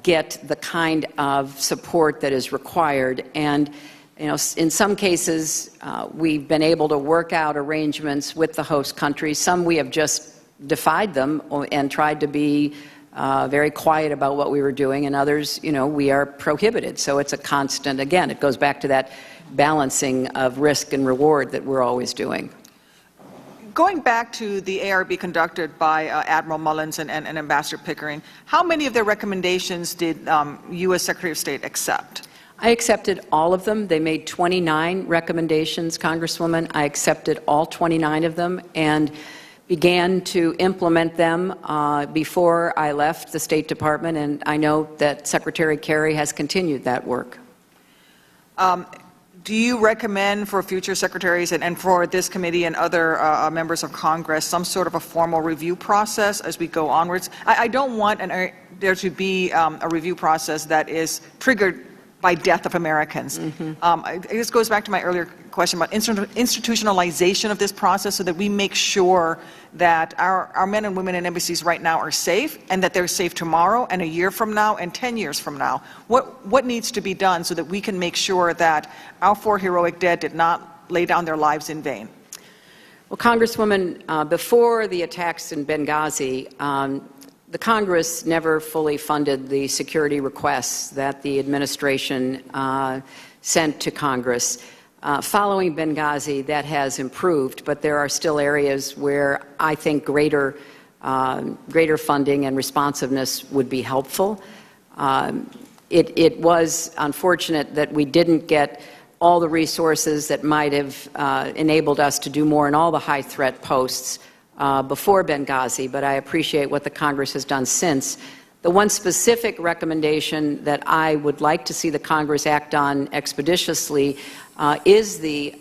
get the kind of support that is required. And you know, in some cases, we've been able to work out arrangements with the host countries. Some we have just defied them and tried to be very quiet about what we were doing, and others, you know, we are prohibited. So it's a constant, again, it goes back to that balancing of risk and reward that we're always doing. Going back to the ARB conducted by Admiral Mullins and Ambassador Pickering, how many of their recommendations did U.S. Secretary of State accept? I accepted all of them. They made 29 recommendations, Congresswoman. I accepted all 29 of them and began to implement them before I left the State Department, and I know that Secretary Kerry has continued that work. Do you recommend for future secretaries and for this committee and other members of Congress some sort of a formal review process as we go onwards? I don't want there to be a review process that is triggered by death of Americans. This goes back to my earlier question about institutionalization of this process so that we make sure that our men and women in embassies right now are safe, and that they're safe tomorrow and a year from now and 10 years from now. What needs to be done so that we can make sure that our 4 heroic dead did not lay down their lives in vain? Well, Congresswoman, before the attacks in Benghazi, the Congress never fully funded the security requests that the administration sent to Congress. Following Benghazi, that has improved, but there are still areas where I think greater funding and responsiveness would be helpful. It was unfortunate that we didn't get all the resources that might have enabled us to do more in all the high-threat posts before Benghazi, but I appreciate what the Congress has done since. The one specific recommendation that I would like to see the Congress act on expeditiously is the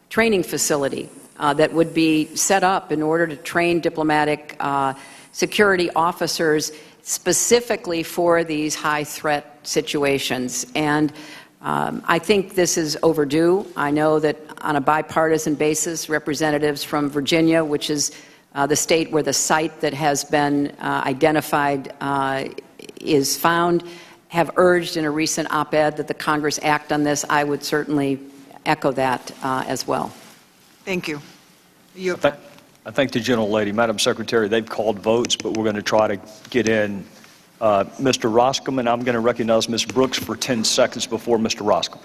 training facility that would be set up in order to train diplomatic security officers specifically for these high-threat situations. And I think this is overdue. I know that on a bipartisan basis, representatives from Virginia, which is the state where the site that has been identified is found, have urged in a recent op-ed that the Congress act on this. I would certainly echo that as well. Thank you. I thank the gentlelady. Madam Secretary, they've called votes, but we're going to try to get in Mr. Roscom, and I'm going to recognize Ms. Brooks for 10 seconds before Mr. Roscom.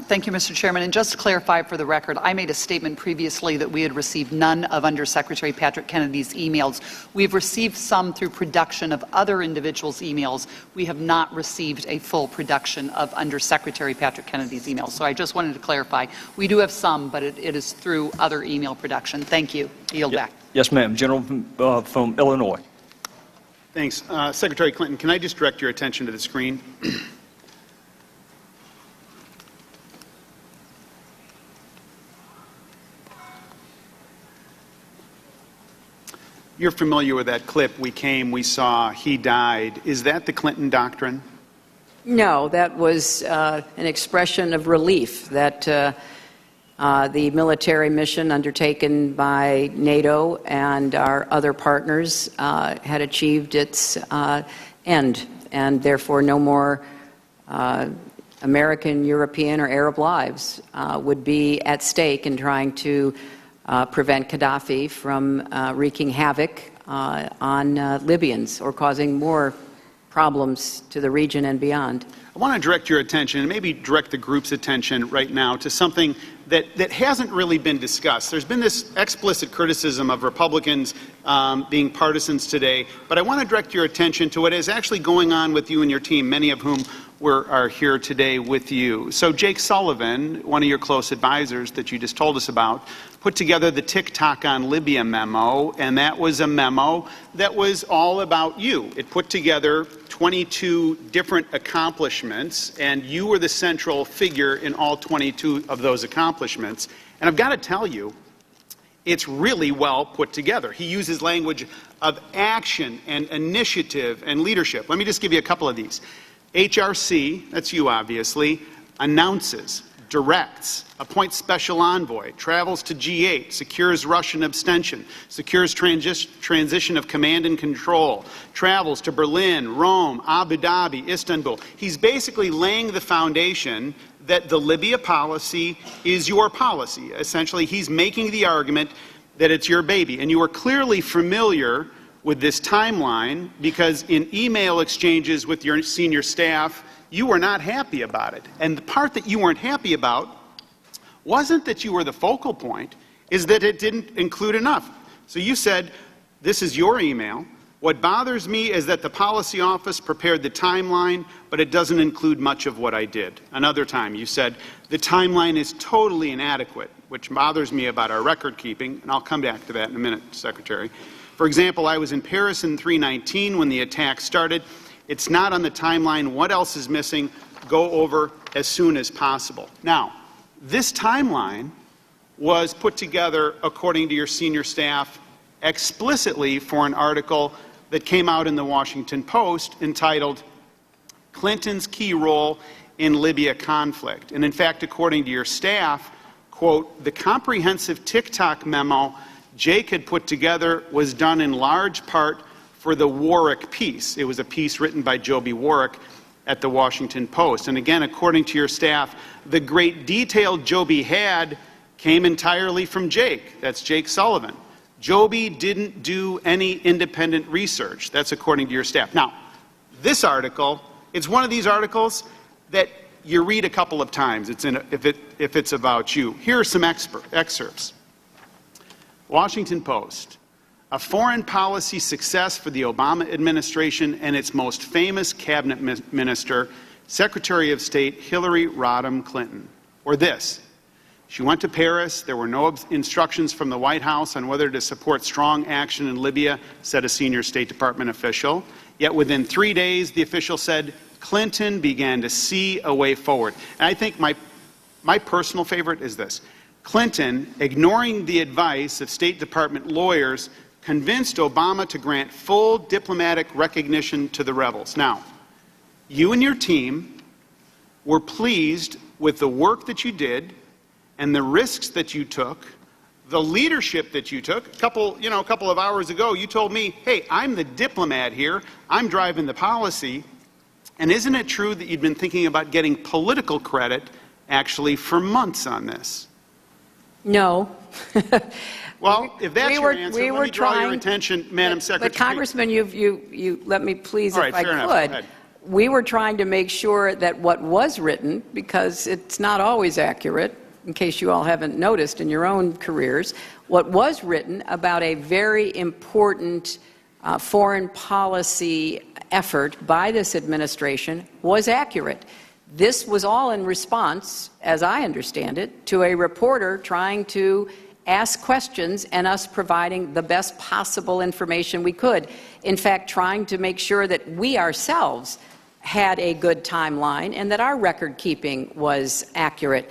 Thank you, Mr. Chairman. And just to clarify for the record, I made a statement previously that we had received none of Undersecretary Patrick Kennedy's emails. We've received some through production of other individuals' emails. We have not received a full production of Undersecretary Patrick Kennedy's emails. So I just wanted to clarify. We do have some, but it is through other email production. Thank you. I yield back. Yes, ma'am. Gentleman from Illinois. Thanks. Secretary Clinton, can I just direct your attention to the screen? You're familiar with that clip. We came, we saw, he died. Is that the Clinton doctrine? No, that was an expression of relief that the military mission undertaken by NATO and our other partners had achieved its end, and therefore no more American, European, or Arab lives would be at stake in trying to prevent Gaddafi from wreaking havoc on Libyans or causing more problems to the region and beyond. I want to direct your attention, and maybe direct the group's attention right now, to something that hasn't really been discussed. There's been this explicit criticism of Republicans being partisans today, but I want to direct your attention to what is actually going on with you and your team, many of whom are here today with you. So Jake Sullivan, one of your close advisors that you just told us about, put together the TikTok on Libya memo, and that was a memo that was all about you. It put together 22 different accomplishments, and you were the central figure in all 22 of those accomplishments. And I've got to tell you, it's really well put together. He uses language of action and initiative and leadership. Let me just give you a couple of these. HRC, that's you obviously, announces, directs, appoints special envoy, travels to G8, secures Russian abstention, secures transition of command and control, travels to Berlin, Rome, Abu Dhabi, Istanbul. He's basically laying the foundation that the Libya policy is your policy. Essentially, he's making the argument that it's your baby. And you are clearly familiar with this timeline because in email exchanges with your senior staff, you were not happy about it. And the part that you weren't happy about wasn't that you were the focal point, is that it didn't include enough. So you said, this is your email. What bothers me is that the policy office prepared the timeline, but it doesn't include much of what I did. Another time you said, the timeline is totally inadequate, which bothers me about our record keeping, and I'll come back to that in a minute, Secretary. For example, I was in Paris in 3/19 when the attack started. It's not on the timeline. What else is missing? Go over as soon as possible. Now, this timeline was put together, according to your senior staff, explicitly for an article that came out in the Washington Post entitled, Clinton's Key Role in Libya Conflict. And in fact, according to your staff, quote, the comprehensive TikTok memo Jake had put together was done in large part for the Warwick piece. It was a piece written by Joby Warwick at the Washington Post. And again, according to your staff, the great detail Joby had came entirely from Jake. That's Jake Sullivan. Joby didn't do any independent research. That's according to your staff. Now, this article, it's one of these articles that you read a couple of times if it's about you. Here are some excerpts. Washington Post. A foreign policy success for the Obama administration and its most famous cabinet minister, Secretary of State Hillary Rodham Clinton. Or this. She went to Paris. There were no instructions from the White House on whether to support strong action in Libya, said a senior State Department official. Yet within 3 days, the official said, Clinton began to see a way forward. And I think my personal favorite is this. Clinton, ignoring the advice of State Department lawyers, convinced Obama to grant full diplomatic recognition to the rebels. Now, you and your team were pleased with the work that you did and the risks that you took, the leadership that you took. A couple of hours ago, you told me, hey, I'm the diplomat here. I'm driving the policy. And isn't it true that you'd been thinking about getting political credit actually for months on this? No. Well, if that's your answer, let me draw your attention, Madam Secretary. But Congressman, you let me please, All right, if I fair enough. could. Go ahead. We were trying to make sure that what was written, because it's not always accurate, in case you all haven't noticed in your own careers, what was written about a very important foreign policy effort by this administration was accurate. This was all in response, as I understand it, to a reporter trying to ask questions and us providing the best possible information we could. In fact, trying to make sure that we ourselves had a good timeline and that our record keeping was accurate.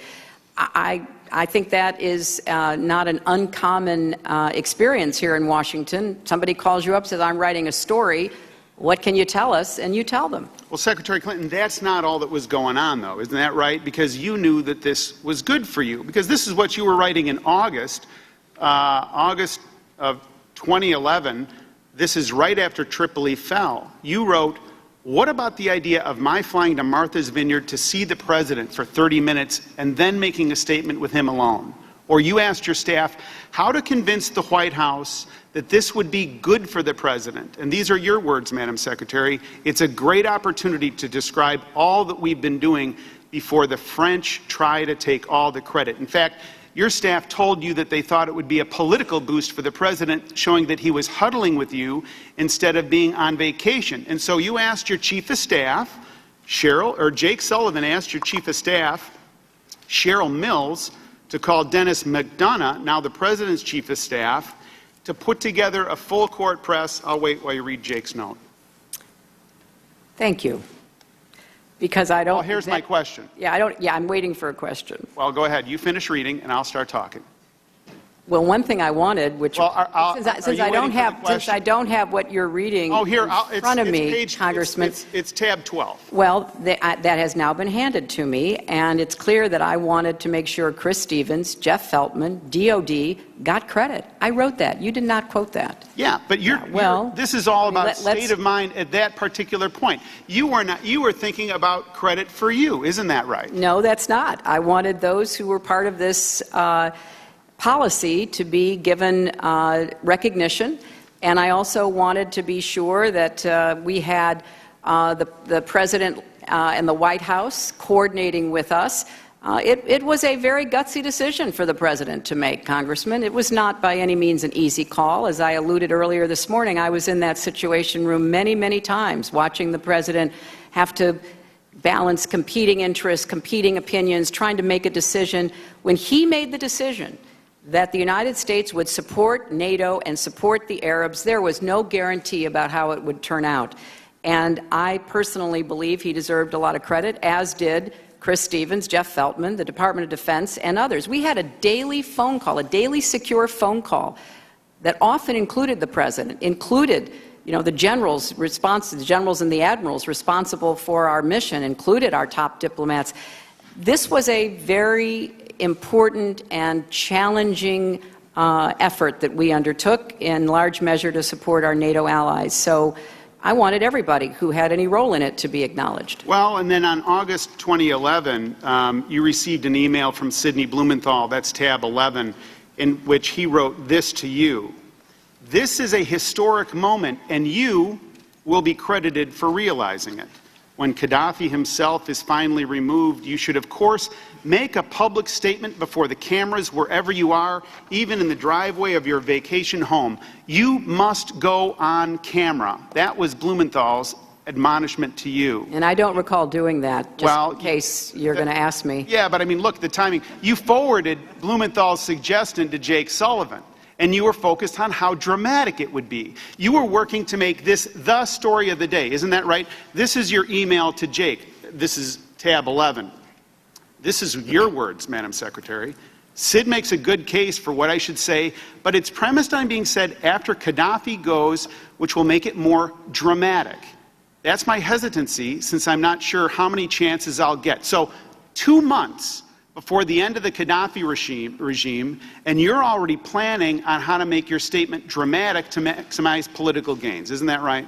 I think that is not an uncommon experience here in Washington. Somebody calls you up, says, I'm writing a story. What can you tell us? And you tell them. Well, Secretary Clinton, that's not all that was going on, though. Isn't that right? Because you knew that this was good for you. Because this is what you were writing in August of 2011. This is right after Tripoli fell. You wrote, what about the idea of my flying to Martha's Vineyard to see the president for 30 minutes and then making a statement with him alone? Or you asked your staff how to convince the White House that this would be good for the president. And these are your words, Madam Secretary. It's a great opportunity to describe all that we've been doing before the French try to take all the credit. In fact, your staff told you that they thought it would be a political boost for the president, showing that he was huddling with you instead of being on vacation. And so you asked your chief of staff, Jake Sullivan asked your chief of staff, Cheryl Mills, to call Dennis McDonough, now the president's chief of staff, to put together a full court press. I'll wait while you read Jake's note. Thank you. Because I don't... Well, here's my question. I'm waiting for a question. Well, go ahead. You finish reading, and I'll start talking. Well, one thing I wanted, which Well, since I don't have what you're reading in front of me, Congressman, it's tab 12. well, that has now been handed to me, and it's clear that I wanted to make sure Chris Stevens, Jeff Feltman, DOD got credit. I wrote that. You did not quote that. Yeah, but this is all about state of mind at that particular point. You were thinking about credit for you, isn't that right? No, that's not. I wanted those who were part of this policy to be given recognition, and I also wanted to be sure that we had the President and the White House coordinating with us. It was a very gutsy decision for the President to make, Congressman. It was not by any means an easy call. As I alluded earlier this morning, I was in that Situation Room many, many times, watching the President have to balance competing interests, competing opinions, trying to make a decision. When he made the decision that the United States would support NATO and support the Arabs, there was no guarantee about how it would turn out. And I personally believe he deserved a lot of credit, as did Chris Stevens, Jeff Feltman, the Department of Defense, and others. We had a daily phone call, a daily secure phone call that often included the President, included the generals and the admirals responsible for our mission, included our top diplomats. This was a very important and challenging effort that we undertook, in large measure to support our NATO allies. So I wanted everybody who had any role in it to be acknowledged. Well, and then on August 2011, you received an email from Sidney Blumenthal, that's tab 11, in which he wrote this to you. This is a historic moment, and you will be credited for realizing it. When Gaddafi himself is finally removed, you should, of course, make a public statement before the cameras wherever you are, even in the driveway of your vacation home. You must go on camera. That was Blumenthal's admonishment to you. And I don't recall doing that, just in case you're going to ask me. Yeah, but I mean, look, the timing. You forwarded Blumenthal's suggestion to Jake Sullivan, and you were focused on how dramatic it would be. You were working to make this the story of the day, isn't that right? This is your email to Jake. This is tab 11. This is your words, Madam Secretary. Sid makes a good case for what I should say, but it's premised on being said after Gaddafi goes, which will make it more dramatic. That's my hesitancy, since I'm not sure how many chances I'll get. So 2 months before the end of the Gaddafi regime, and you're already planning on how to make your statement dramatic to maximize political gains. Isn't that right?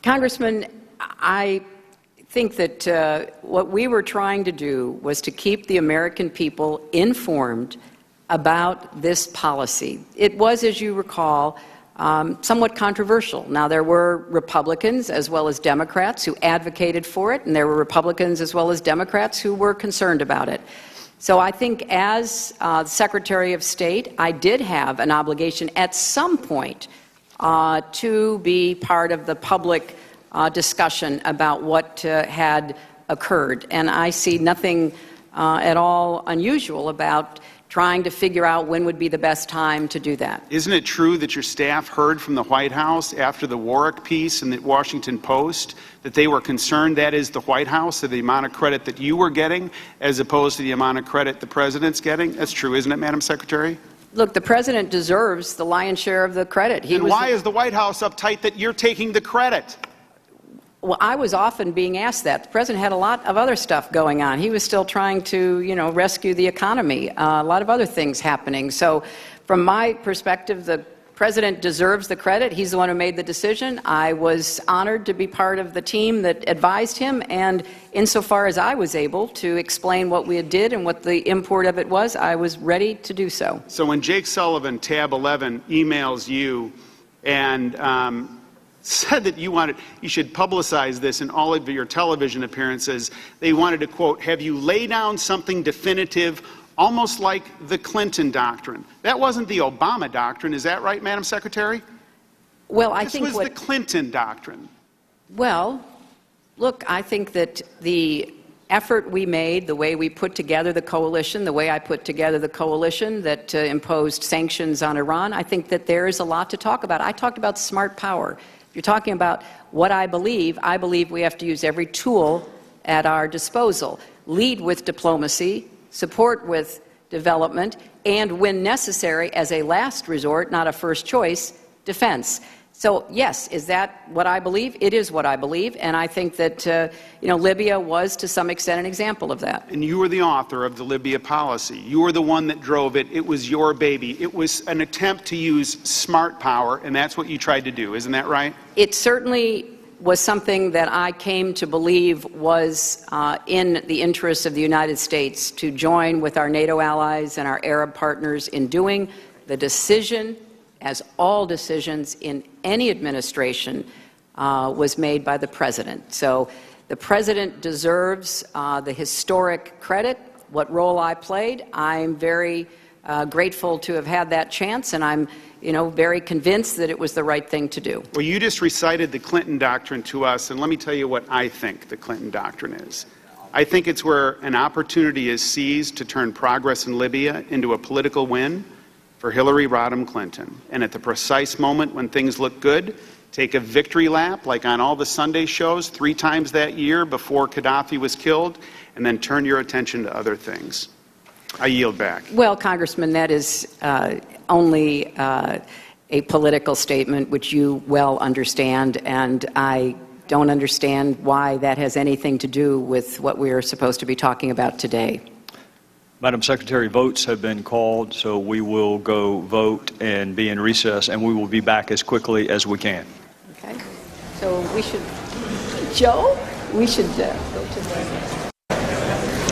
Congressman, I think that what we were trying to do was to keep the American people informed about this policy. It was, as you recall, somewhat controversial. Now, there were Republicans as well as Democrats who advocated for it, and there were Republicans as well as Democrats who were concerned about it. So I think as Secretary of State, I did have an obligation at some point to be part of the public discussion about what had occurred. And I see nothing at all unusual about trying to figure out when would be the best time to do that. Isn't it true that your staff heard from the White House after the Warwick piece in the Washington Post that they were concerned, that is the White House, of the amount of credit that you were getting as opposed to the amount of credit the President's getting? That's true, isn't it, Madam Secretary? Look, the President deserves the lion's share of the credit. And why is the White House uptight that you're taking the credit? Well, I was often being asked that. The President had a lot of other stuff going on. He was still trying to, rescue the economy, a lot of other things happening. So from my perspective, the President deserves the credit. He's the one who made the decision. I was honored to be part of the team that advised him, and insofar as I was able to explain what we did and what the import of it was, I was ready to do so. So when Jake Sullivan, tab 11, emails you and said that you should publicize this in all of your television appearances. They wanted to, quote, have you lay down something definitive, almost like the Clinton doctrine. That wasn't the Obama doctrine. Is that right, Madam Secretary? Well, This was the Clinton doctrine. Well, look, I think that the effort we made, the way we put together the coalition, the way I put together the coalition that imposed sanctions on Iran, I think that there is a lot to talk about. I talked about smart power. If you're talking about what I believe we have to use every tool at our disposal. Lead with diplomacy, support with development, and when necessary, as a last resort, not a first choice, defense. So, yes, is that what I believe? It is what I believe, and I think that, Libya was, to some extent, an example of that. And you were the author of the Libya policy. You were the one that drove it. It was your baby. It was an attempt to use smart power, and that's what you tried to do. Isn't that right? It certainly was something that I came to believe was in the interests of the United States to join with our NATO allies and our Arab partners in doing. The decision, as all decisions in any administration, was made by the president. So the president deserves the historic credit. What role I played, I'm very grateful to have had that chance, and I'm very convinced that it was the right thing to do. Well, you just recited the Clinton doctrine to us, and let me tell you what I think the Clinton doctrine is. I think it's where an opportunity is seized to turn progress in Libya into a political win for Hillary Rodham Clinton. And at the precise moment when things look good, take a victory lap, like on all the Sunday shows 3 times that year before Gaddafi was killed, and then turn your attention to other things. I yield back. Well, Congressman, that is only a political statement, which you well understand, and I don't understand why that has anything to do with what we are supposed to be talking about today. Madam Secretary, votes have been called, so we will go vote and be in recess, and we will be back as quickly as we can. Okay. So we should, Joe, we should go to the